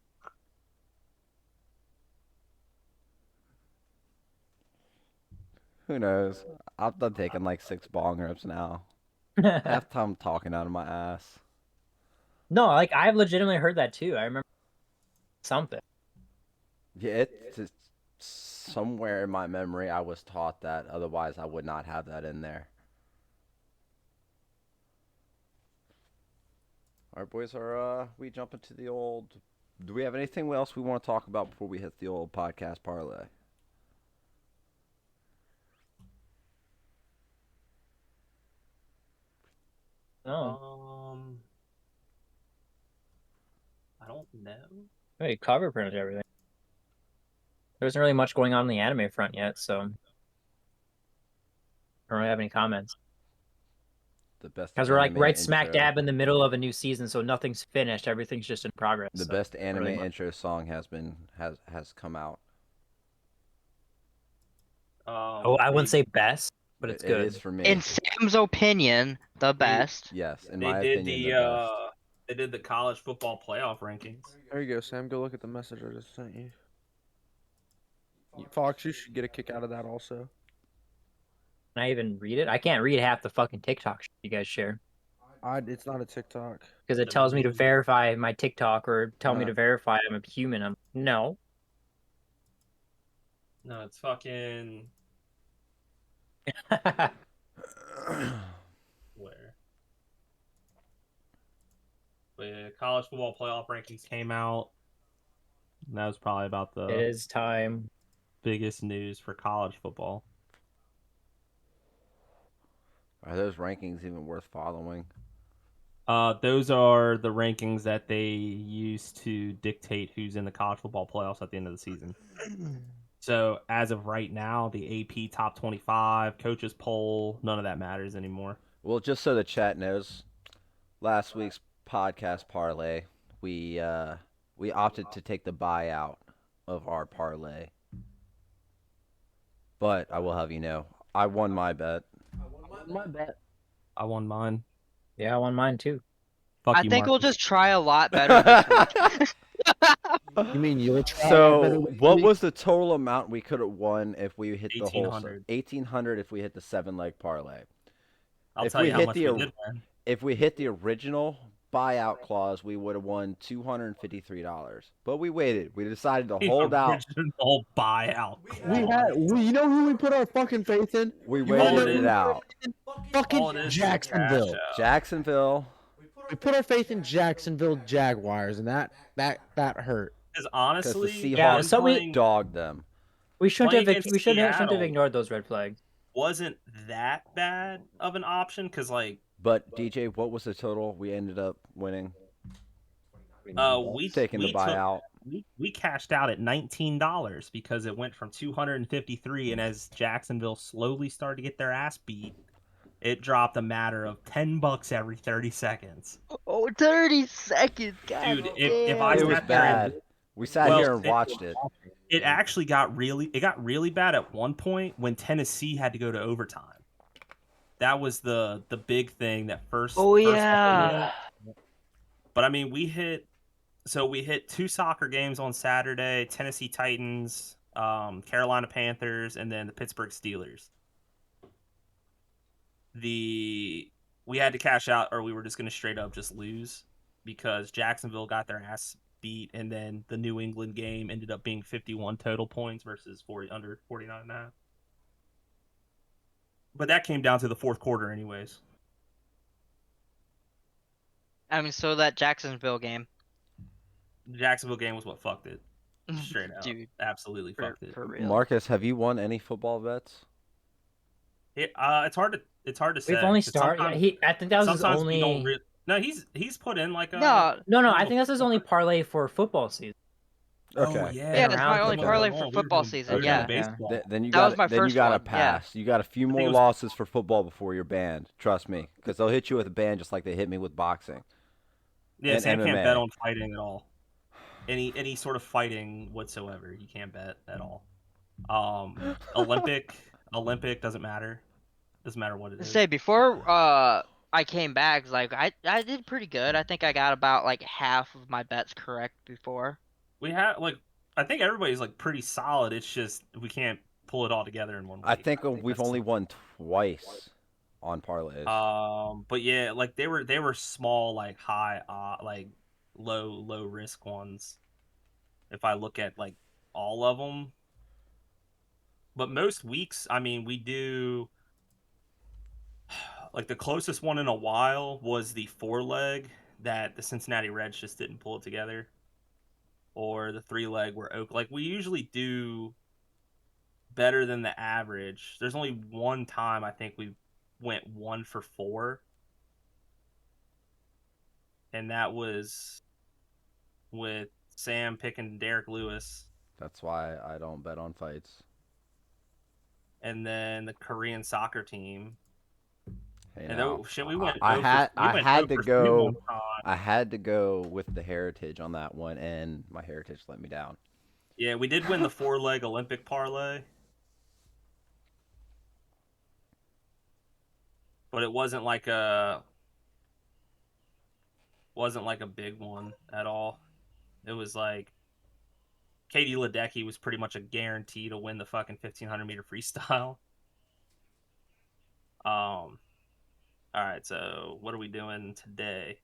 Who knows? I'm done taking like 6 bong rips now. Half time I'm talking out of my ass. No, like I've legitimately heard that too. I remember something. Yeah, it's just somewhere in my memory I was taught that. Otherwise, I would not have that in there. All right, boys, are we jump into the old? Do we have anything else we want to talk about before we hit the old podcast parlay? No, I don't know. we covered pretty much everything. There isn't really much going on the anime front yet, so I don't really have any comments. The best Because we're like anime right smack intro- dab in the middle of a new season, so nothing's finished. Everything's just in progress. The so best anime really much- intro song has come out. Oh, I wouldn't say best, but it's It good. is for me. In Sam's opinion, the best. Yes, in They my did opinion, the the best. they did the college football playoff rankings. There you go, Sam. Go look at the message I just sent you. Fox, you should get a kick out of that also. Can I even read it? I can't read half the fucking TikTok shit you guys share It's not a TikTok. because it tells me to verify my TikTok or tell me Uh. to verify I'm a human. I'm no. No, it's fucking where? But yeah, college football playoff rankings came out. And that was probably about the It is time. biggest news for college football. Are those rankings even worth following? Those are the rankings that they use to dictate who's in the college football playoffs at the end of the season. So as of right now, the AP top 25, coaches poll, none of that matters anymore. Well, just so the chat knows, last week's podcast parlay, we opted to take the buyout of our parlay. But I will have you know, I won my bet. My bet. I won mine. Yeah, I won mine too. Fuck I you, think we'll Marcus. just try a lot better this week. You mean you'll try? So, what was the total amount we could have won if we hit the whole 1,800. 1,800 if we hit the 7-leg parlay? I'll if tell we you how hit much the we did win. If we hit the original buyout clause, we would have won $253. But we waited. We decided to hold out. Original buyout. You know who we put our fucking faith in? We You wanna waited know- it out. Fucking All it is is Jacksonville. cash out. Jacksonville. We put our faith in Jacksonville Jaguars, and that hurt. Because Because the honestly, Seahawks Yeah, so we- dogged them. We shouldn't Playing have. against We shouldn't have Seattle. ignored those red flags. wasn't that bad of an option. Because like, But DJ, what was the total we ended up winning? we Taking the we took- buyout. we cashed out at $19 because it went from 253, and as Jacksonville slowly started to get their ass beat, it dropped a matter of $10 every 30 seconds. Oh, 30 seconds, God Dude, if I It sat was there and- bad. We sat Well, here and watched it. it actually got really bad at one point when Tennessee had to go to overtime. That was the big thing that first. Oh first yeah. But I mean, we hit So we hit 2 soccer games on Saturday: Tennessee Titans, Carolina Panthers, and then the Pittsburgh Steelers. We had to cash out, or we were just going to straight up just lose because Jacksonville got their ass beat, and then the New England game ended up being 51 total points versus 40 under 49.5. But that came down to the fourth quarter, anyways. I mean, so that Jacksonville game. The Jacksonville game was what fucked it. Straight out. Dude, Absolutely fucked it. for real. Marcus, have you won any football bets? It's hard to say. We've only 'cause started. sometimes- I think that was his sometimes we don't only. No, he's put in like a No, No, I think that's his only parlay for football season. Okay. Oh, yeah, Yeah, that's my only parlay for football season, yeah. Then you That was got my then you first got to one, yeah. pass. You got a few more it was- losses for football before you're banned. Trust me, because they'll hit you with a ban just like they hit me with boxing. Yeah, and Sam can't MMA. bet on fighting at all. Any sort of fighting whatsoever, you can't bet at all. Olympic doesn't matter. Doesn't matter what it is. Say before I came back, like I did pretty good. I think I got about like half of my bets correct before. We have I think everybody's like pretty solid. It's just we can't pull it all together in one week. I think we've that's- only won twice on parlays. But yeah, like they were small, like high, like low risk ones. If I look at like all of them, but most weeks, I mean, we do. Like the closest one in a while was the 4-leg that the Cincinnati Reds just didn't pull it together, or the 3-leg where like we usually do better than the average. There's only one time I think we went 1 for 4, and that was with Sam picking Derek Lewis, That's why I don't bet on fights. and then the Korean soccer team. Hey, And now, then, shit, we went. I 0 for- had we I went had 0 to for 3 go. one time. I had to go with the Heritage on that one, and my Heritage let me down. Yeah, we did win the 4-leg Olympic parlay, but it wasn't like a big one at all. It was like Katie Ledecky was pretty much a guarantee to win the fucking 1500 meter freestyle. All right, so what are we doing today?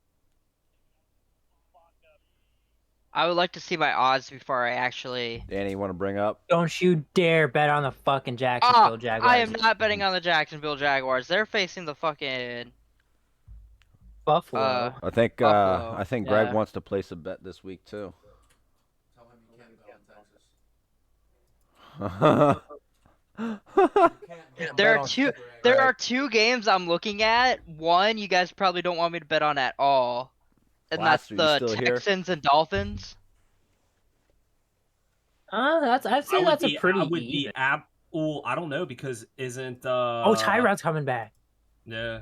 I would like to see my odds before I actually. Danny, you want to bring up? Don't you dare bet on the fucking Jacksonville Jaguars. I am not betting on the Jacksonville Jaguars. They're facing the fucking Buffalo. I think Buffalo, Greg yeah. wants to place a bet this week too. There are two games I'm looking at. One you guys probably don't want me to bet on at all, and Blaster, you that's the still here? Texans and Dolphins. I'd say that's a pretty I would even. be well, I don't know because isn't Oh, Tyrod's coming back. Yeah.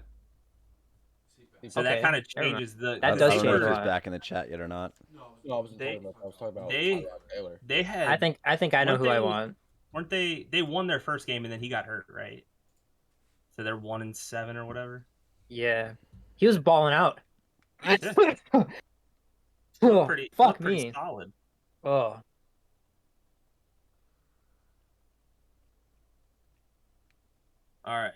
So Okay, that kind of never mind. changes the. That I does don't know change if a he's lot. back in the chat yet or not. No, I wasn't They- talking about that. I was talking about they- Tyrod Taylor. They had. I think I know who I want. Weren't they? They won their first game and then he got hurt, right? So they're 1-7 or whatever. Yeah, he was balling out. Yeah. Oh, Pretty. fuck looked pretty me. solid. Oh, All right.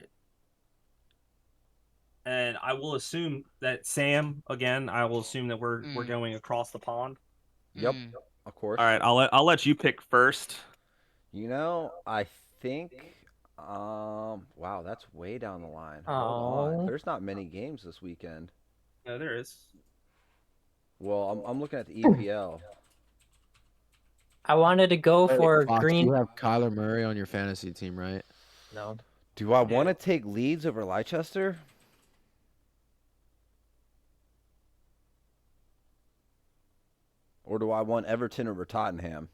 And I will assume that Sam again. I will assume that we're going across the pond. Yep, Mm. of course. All right. I'll let you pick first. You know, I think. Wow, that's way down the line. Hold on. Aw. There's not many games this weekend. No, there is. Well, I'm looking at the EPL. I wanted to go for Fox, Green. You have Kyler Murray on your fantasy team, right? No, Do I want to take Leeds over Leicester? Or do I want Everton over Tottenham?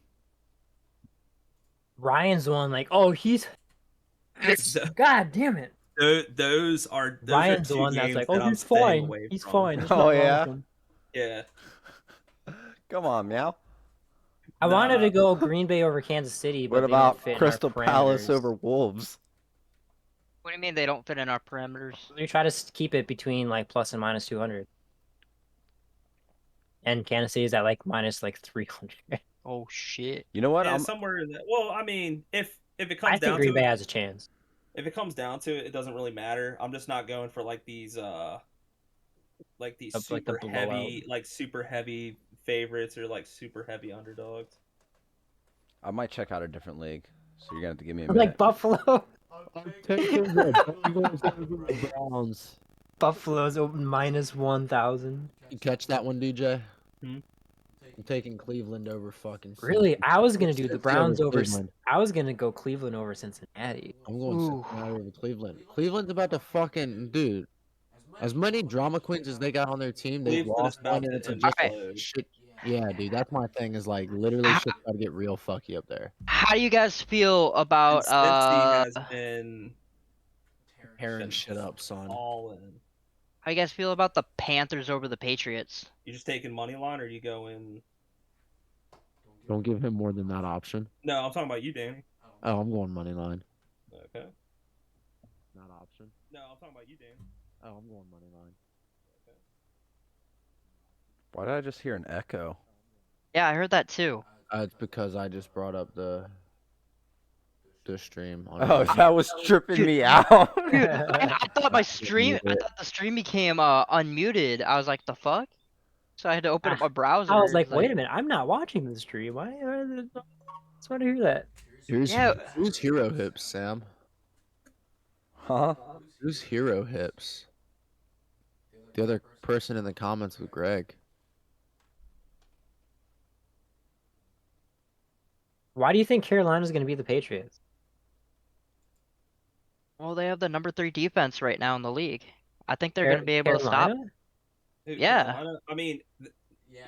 Ryan's the one. Like, oh, he's. God damn it! Those are Ryan's the one that's like, oh, he's fine. He's fine. There's Oh, nothing wrong yeah? with him. Yeah. Come on, meow. I wanted to go Green Bay over Kansas City, but What they didn't about fit in our Crystal Palace parameters. over Wolves? What do you mean they don't fit in our parameters? We try to keep it between like plus and minus 200. and Kansas City is at like minus like 300. Oh shit. You know what? Yeah, I'm somewhere in that. Well, I mean, if it I comes think down Green to Bay it, has a chance. if it comes down to it, it doesn't really matter. I'm just not going for like these like these Of, like, the super heavy favorites or like super heavy underdogs. I might check out a different league. So you're gonna have to give me a Like minute. Buffalo. I'm taking the Bengals over the Browns. Buffalo's open minus 1,000. You catch that one, DJ? Hmm? I'm taking Cleveland over fucking. Really? I was gonna do the Cincinnati Browns over. Cleveland. I was gonna go Cleveland over Cincinnati. I'm going Ooh. Cincinnati over Cleveland. Cleveland's about to fucking dude. As many drama queens as they got on their team, they've Cleveland is lost about one, and to it's a just a implode. shit. Yeah, dude, that's my thing. Is like literally shit's about to get real fucky up there. How do you guys feel And about Cincy has been Tearing shit up, son. all in. how you guys feel about the Panthers over the Patriots? You just taking money line, or you going? Don't give him more than that option. No, I'm talking about you, Danny. Oh, I'm going money line. Okay. Not option. No, I'm talking about you, Danny. Oh, I'm going money line. Why did I just hear an echo? Yeah, I heard that too. It's because I just brought up the stream. On Oh, YouTube. that was tripping Dude. me out. Dude, I thought my stream, mute it. I thought the stream became unmuted. I was like, the fuck? So I had to open up my browser. I was like, wait a minute, I'm not watching the stream. Why? I just want to hear that. Yeah. Who's Hero Hips, Sam? Huh? Who's Hero Hips? The other person in the comments was Greg. Why do you think Carolina's gonna beat the Patriots? Well, they have the number 3 defense right now in the league. I think they're going to be able to stop. Carolina? Who, Yeah. Carolina? I mean,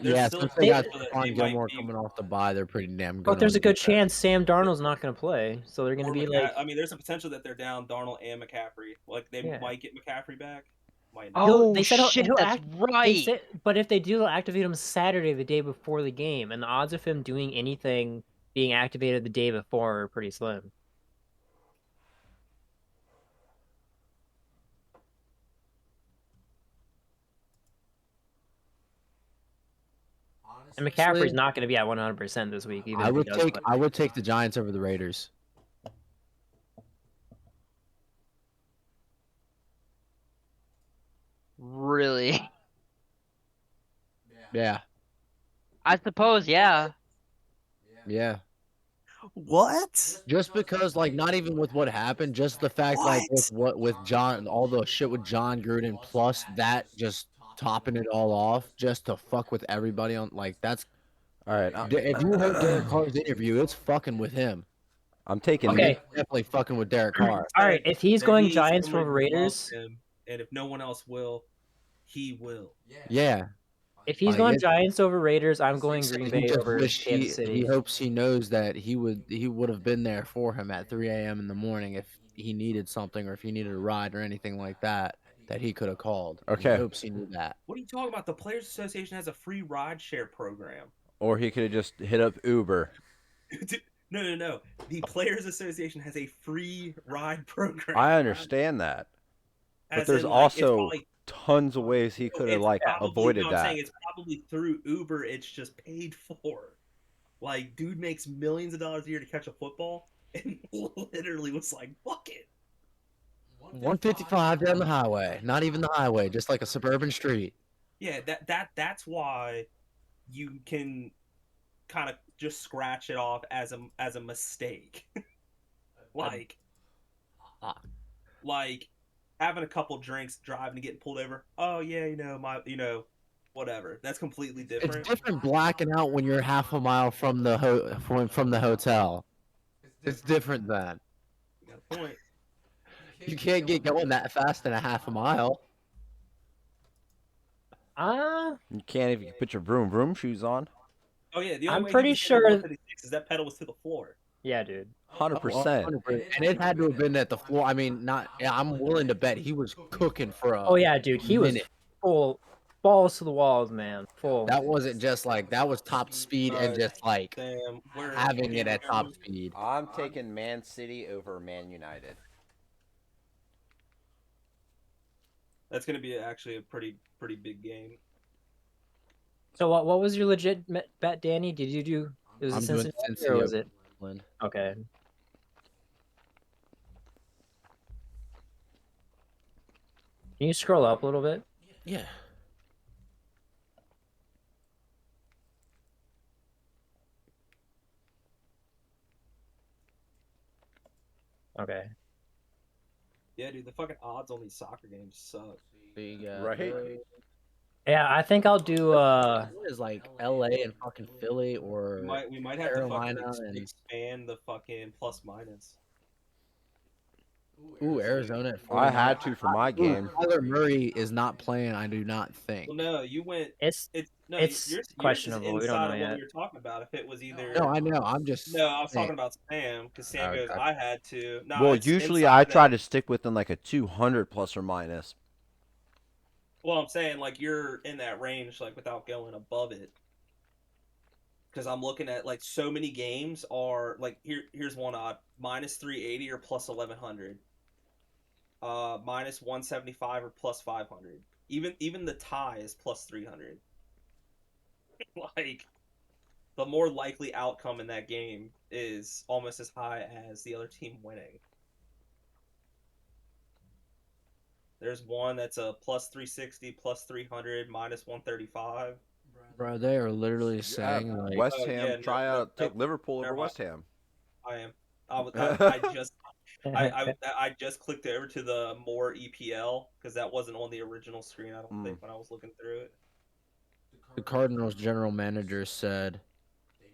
Yeah, still since they got potential that Stephon they might Gilmore be- coming off the bye, they're pretty damn good. But there's on a good defense. chance Sam Darnold's not gonna play, so they're gonna or be McCa- like, I mean, there's a potential that they're down Darnold and McCaffrey. Like they Yeah. might get McCaffrey back. Might not. Oh, they said he'll- shit, he'll that's they right. said, but if they do, they'll activate him Saturday, the day before the game, and the odds of him doing anything being activated the day before are pretty slim. And McCaffrey's Honestly, not going to be at 100% this week. Even I if he would does take play. I would take the Giants over the Raiders. Really? Yeah, I suppose, yeah. yeah. What? Just because, like, not even with what happened, just the fact, like, with John, all the shit with John Gruden, plus that just topping it all off, just to fuck with everybody on, like, that's. All right, If you heard Derek Carr's interview, it's fucking with him. I'm taking. I mean, Okay. it's definitely fucking with Derek Carr. All right, if he's That going means Giants someone over loves Raiders, him, and if no one else will, he will. Yeah. if he's Like, going it- Giants over Raiders, I'm going He Green Bay just over wish Kansas he City. hopes he knows that he would have been there for him at 3 a.m. in the morning if he needed something or if he needed a ride or anything like that he could have called. Okay. He hopes he knew that. What are you talking about? The Players Association has a free ride share program. Or he could have just hit up Uber. No. The Players Association has a free ride program. I understand that, but As there's in, like, it's also probably- tons of ways he could have it's like probably- avoided no, I'm that. saying it's probably through Uber. It's just paid for. Like, dude makes millions of dollars a year to catch a football, and literally was like, "Fuck it." 155 down the highway, not even the highway, just like a suburban street. Yeah, that's why you can kind of just scratch it off as a mistake. like having a couple drinks, driving and getting pulled over. Oh yeah, whatever. That's completely different. It's different blacking out when you're half a mile from the from the hotel. It's different then. You got a point. You can't get going that fast in a half a mile. You can't even put your vroom vroom shoes on. Oh yeah, the only I'm way pretty you can get sure- 156 is that pedal was to the floor. Yeah, dude. 100%. And it had to have been at the floor. I mean, not. Yeah, I'm willing to bet he was cooking for a. Oh yeah, dude. He was minute. full balls to the walls, man. Full. That wasn't just like that was top speed and just like Damn, where having it at top speed. I'm taking Man City over Man United. That's gonna be actually a pretty big game. So what was your legit bet, Danny? Did you do? It was I'm it doing Cincinnati or Cincy was it? Oakland. Okay. Can you scroll up a little bit? Yeah. Okay. Yeah, dude, the fucking odds on these soccer games suck. Right? Yeah, I think I'll do. Is like L.A. and fucking Philly or We might have to Carolina fucking and- expand the fucking plus minus. ooh, Arizona at 49. I had to for my game. Kyler Murray is not playing. I do not think. Well, no, you went. It's No, It's yours questionable, Is we don't inside know of yet. what you're talking about. If it was either. No, I know. I'm just. No, I was saying. talking about Sam because Sam goes. Okay. I had to. No, Well, it's usually inside I of try that. to stick within like a 200 plus or minus. Well, I'm saying like you're in that range, like without going above it. Because I'm looking at like so many games are like here's one odd minus 380 or plus 1100. Minus 175 or plus 500. Even the tie is plus 300. Like the more likely outcome in that game is almost as high as the other team winning. There's one that's a plus 360, plus 300, minus 135. Bro, they are literally saying like. West Oh, Ham yeah, try no, out take Liverpool over never West Ham. I am. I just clicked over to the more EPL because that wasn't on the original screen. I don't think when I was looking through it. The Cardinals general manager said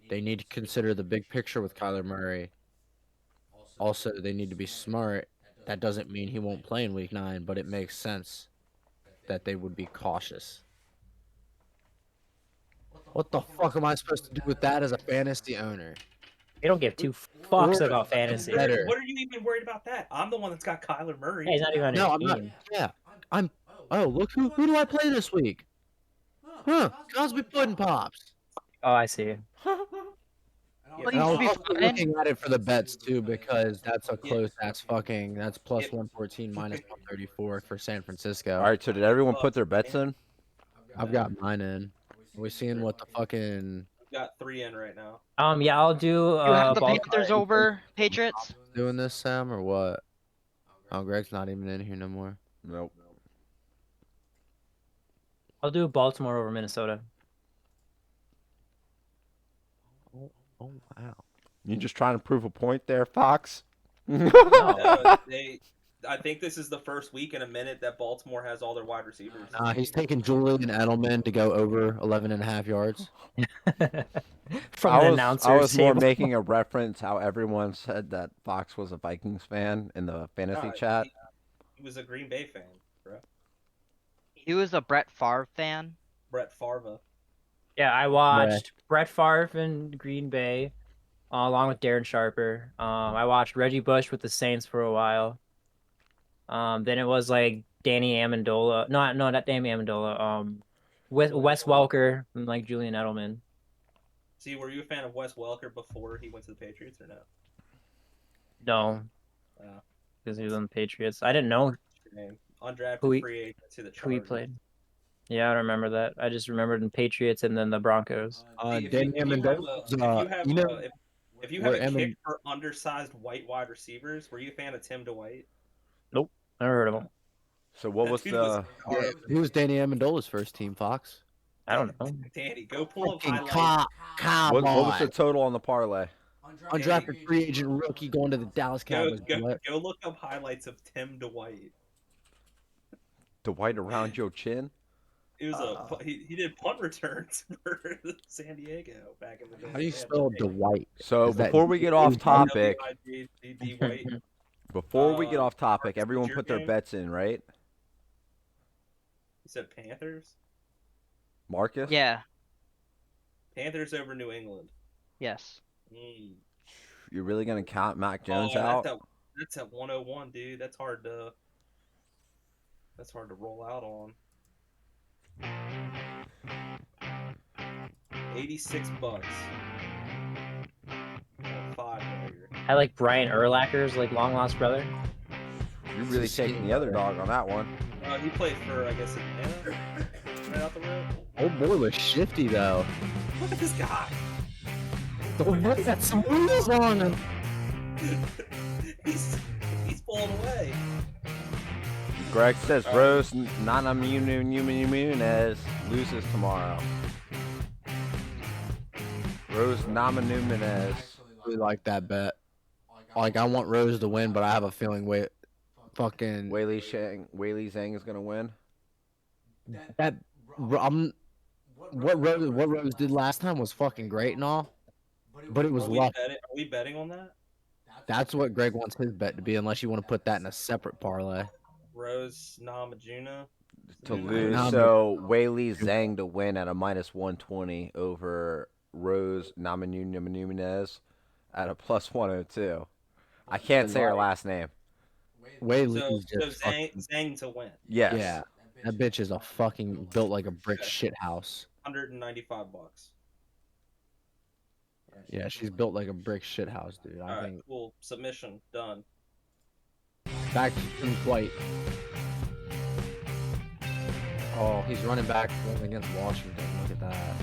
they need to consider the big picture with Kyler Murray. Also, they need to be smart. That doesn't mean he won't play in Week 9, but it makes sense that they would be cautious. What the fuck am I supposed to do with that as a fantasy owner? They don't give two fucks about fantasy. What Better. are you even worried about that? I'm the one that's got Kyler Murray. Yeah, he's not even on No, your I'm not. team. Yeah, I'm. Oh, look who do I play this week? Huh? Cosby Puddin' Pops. Oh, I see. Well, And I you was should be also fine. looking at it for the bets too because that's a close ass fucking. That's plus 114 minus 134 for San Francisco. All right, so did everyone put their bets in? I've got mine in. Are we seeing what the fucking We've got 3 in right now. Yeah, I'll do. You have the Baltimore. Panthers over Patriots. doing this, Sam, or what? Oh, Greg's not even in here no more. Nope. I'll do Baltimore over Minnesota. Oh wow. You just trying to prove a point there, Fox? No. I think this is the first week in a minute that Baltimore has all their wide receivers. He's taking Julian Edelman to go over 11.5 yards. From I the was, announcer's I was more table. making a reference how everyone said that Fox was a Vikings fan in the fantasy No, chat. He was a Green Bay fan, bro. He was a Brett Favre fan. Brett Favre. Yeah, I watched Brett Favre in Green Bay, along with Darren Sharper. I watched Reggie Bush with the Saints for a while. Then it was like Danny Amendola. No, not Danny Amendola. With Wes Welker and like Julian Edelman. See, were you a fan of Wes Welker before he went to the Patriots or no? No, Oh. because he was on the Patriots. I didn't know What's your name? Undrafted Who he- free agent to the who he Chargers. played. Yeah, I don't remember that. I just remembered the Patriots and then the Broncos. If Danny you have Amendola's, if you have where a kick for undersized white wide receivers, were you a fan of Tim Dwight? Never heard of him. So what was That dude was the? hard. who was Danny Amendola's first team, Fox? I don't know. Danny, go pull up Fucking highlights. come What was the on. total on the parlay? Undrafted free agent rookie going to the Dallas Cowboys. What? Go look up highlights of Tim Dwight. Dwight around your chin? It was he did punt returns for San Diego back in the day. How do you spell Dwight? So Is that before we get off topic, W-I-D-D White. before we get off topic, Marcus, everyone your put their game? bets in, right? You said Panthers? Marcus? Yeah. Panthers over New England. Yes. You're really gonna count Mac Jones Oh, out? That's at 101, dude. That's hard to roll out on. $86. $5 here. I like Brian Urlacher's like long lost brother. You're really taking the other dog on that one. He played for, I guess, Atlanta. Right out the road. Oh That boy was shifty though. Look at this guy. The boy got some wheels on him. he's pulling away. Greg says Rose Namajunas loses tomorrow. Rose Namajunas. Really like that bet. Like I want Rose to win, but I have a feeling fucking Weili Zhang is gonna win. that. What Rose did last time was fucking great and all, but it was luck. Are we betting on that? That's what Greg wants his bet to be, unless you want to put that in a separate parlay. Rose Namajunas To lose, so Weili Zhang to win at a -120 over Rose Namajunas at a +102. I can't say her last name. Weili So, is just Zhang to win. Yes. yeah. That bitch is a fucking built like a brick shit house. $195. Yeah, she's built like a brick shit house, dude. I All right, think cool. Submission done. back in flight. Oh, he's running back against Washington. Look at that.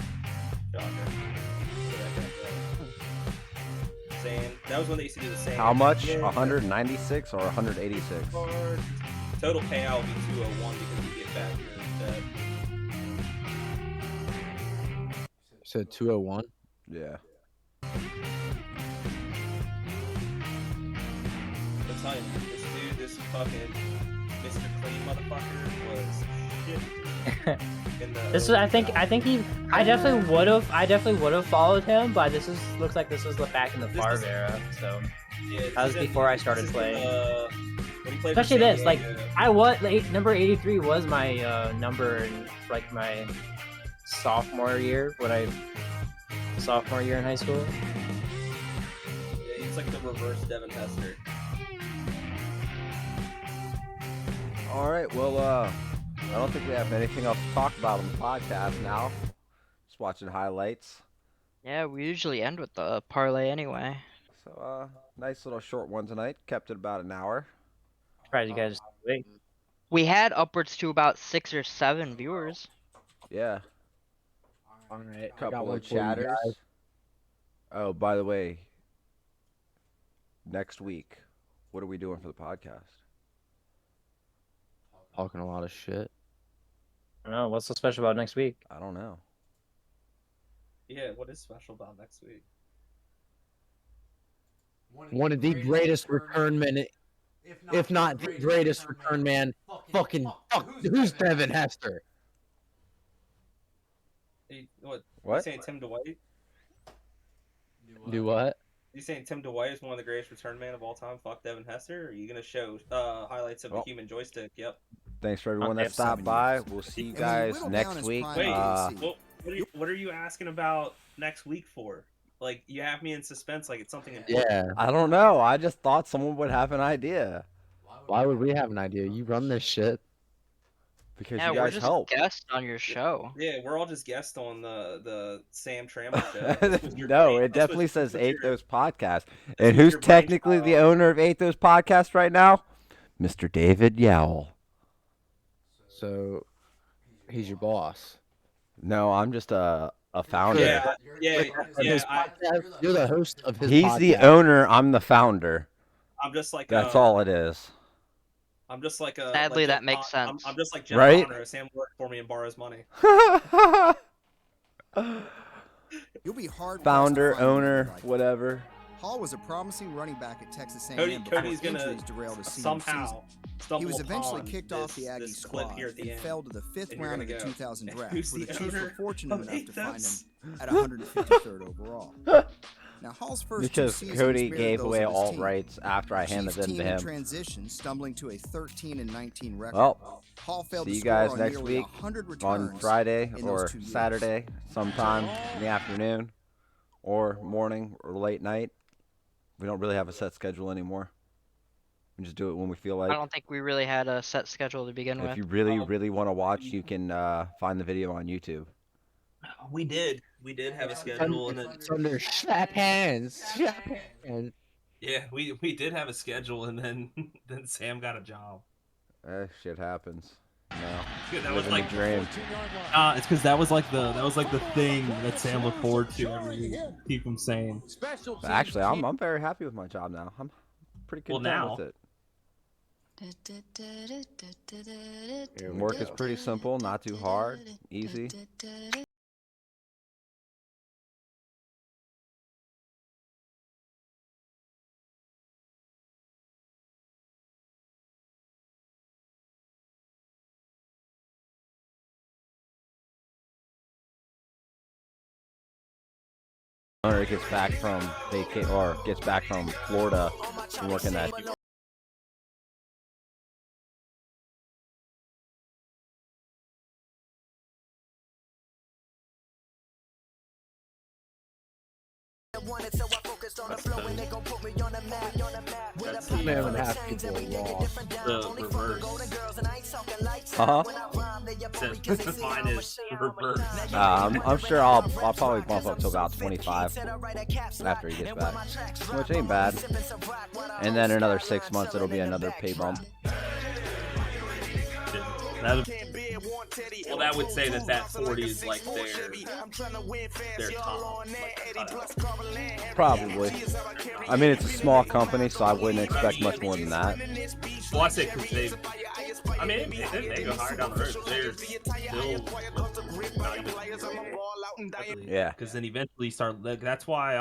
Saying that was when they used to do the same. How much? Yeah. 196 or 186? Total payout would be 201 because you get back your bet. So 201. Yeah. I'm telling you, this dude, this fucking Mr. Clean motherfucker was shit. This is, I think I definitely would have followed him, but looks like this was back in the This Favre is- era, so Yeah, this that was is in- before I this started is in, playing. when he played for Especially San this, like Diego. I was number 83 was my number in like my sophomore year in high school. Yeah, he's like the reverse Devin Hester. All right. Well, I don't think we have anything else to talk about on the podcast now. Just watching highlights. Yeah, we usually end with the parlay anyway. So, nice little short one tonight. Kept it about an hour. Surprised you guys wait. We had upwards to about 6 or 7 viewers. Yeah. All right. Couple of chatters. Oh, by the way, next week, what are we doing for the podcast? Talking a lot of shit. I don't know what's so special about next week. I don't know. Yeah, what is special about next week? One of the greatest return men, if not the greatest return man. Fucking fuck. Who's Devin Hester? What? What? You saying Tim Dwight? Do what? You saying Tim Dwight is one of the greatest return man of all time? Fuck Devin Hester? Or are you gonna show highlights of Well, the human joystick? Yep. Thanks for everyone Okay, that stopped by. We'll see you guys next week. Wait, what are you asking about next week for? Like, you have me in suspense like it's something important. Yeah. I don't know. I just thought someone would have an idea Why would we have an idea? You run this shit. because Yeah, you we're guys just help. guests on your show. Yeah, we're all just guests on the Sam Trammell show. This was your No, brain- it this was- definitely says this was your- Athos Podcast. was And who's your technically the brainchild. owner of Athos Podcast right now? Mr. David Yowell. So he's your boss. No, I'm just a founder. Yeah, His podcast, you're the host of his He's podcast. the owner. I'm the founder. I'm just like That's all it is. I'm just like a. Sadly, like that Jeff makes Con- sense. I'm just like Jeff Right? Conner. Sam worked for me and borrows money. You'll be hard Founder, owner, whatever. Hall was a promising running back at Texas A&M Cody, before Cody's gonna injuries derailed his senior somehow season. stumble He was eventually upon kicked off the this- Aggie this clip squad here at the and end. fell to the 5th And you're round of the gonna go, 2000 draft, "Who's where the the Chiefs were owner fortunate of enough to find Athos?" him at 153rd overall. Now Hall's first Because two seasons Cody spared gave those away of his alt team. rights after I handed Chiefs them to team in him. transition, stumbling to a 13-19 record. Well, Hall failed see to you score guys on next nearly week 100 on returns Friday in or those 2 years. Saturday, sometime in the afternoon or morning or late night. We don't really have a set schedule anymore. We just do it when we feel I like. don't think we really had a set schedule to begin If with. you really, really want to watch, you can find the video on YouTube. We did have a schedule, and then It's under slap hands. Slap hands. yeah, we did have a schedule, and then then Sam got a job. Shit happens. Good, that was Living like the dream. it's because that was like the thing that Sam looked forward to every week. Keep him sane. But actually, I'm very happy with my job now. I'm pretty Well, content now. with it. Work is pretty simple, not too hard, easy. Owner gets back from gets back from Florida from working that. That's Man, and half people are lost. the reverse. Mine is reverse. I'm sure I'll probably bump up to about 25 after he gets back, which ain't bad. And then another 6 months, it'll be another pay bump. Well, that would say that 40 is like their top. Probably. I mean, it's a small company, so I wouldn't expect much more than that. Well, I say because they go higher down the road. They're still not even. Yeah. Because then eventually you start. That's why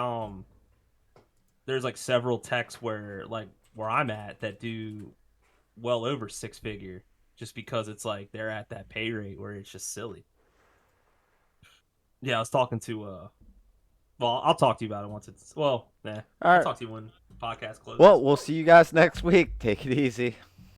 there's like several techs where I'm at that do well over 6-figure, just because it's like they're at that pay rate where it's just silly. Yeah, I was talking to well, I'll talk to you about it once it's All I'll right. talk to you when the podcast closes. Well, we'll see you guys next week. Take it easy.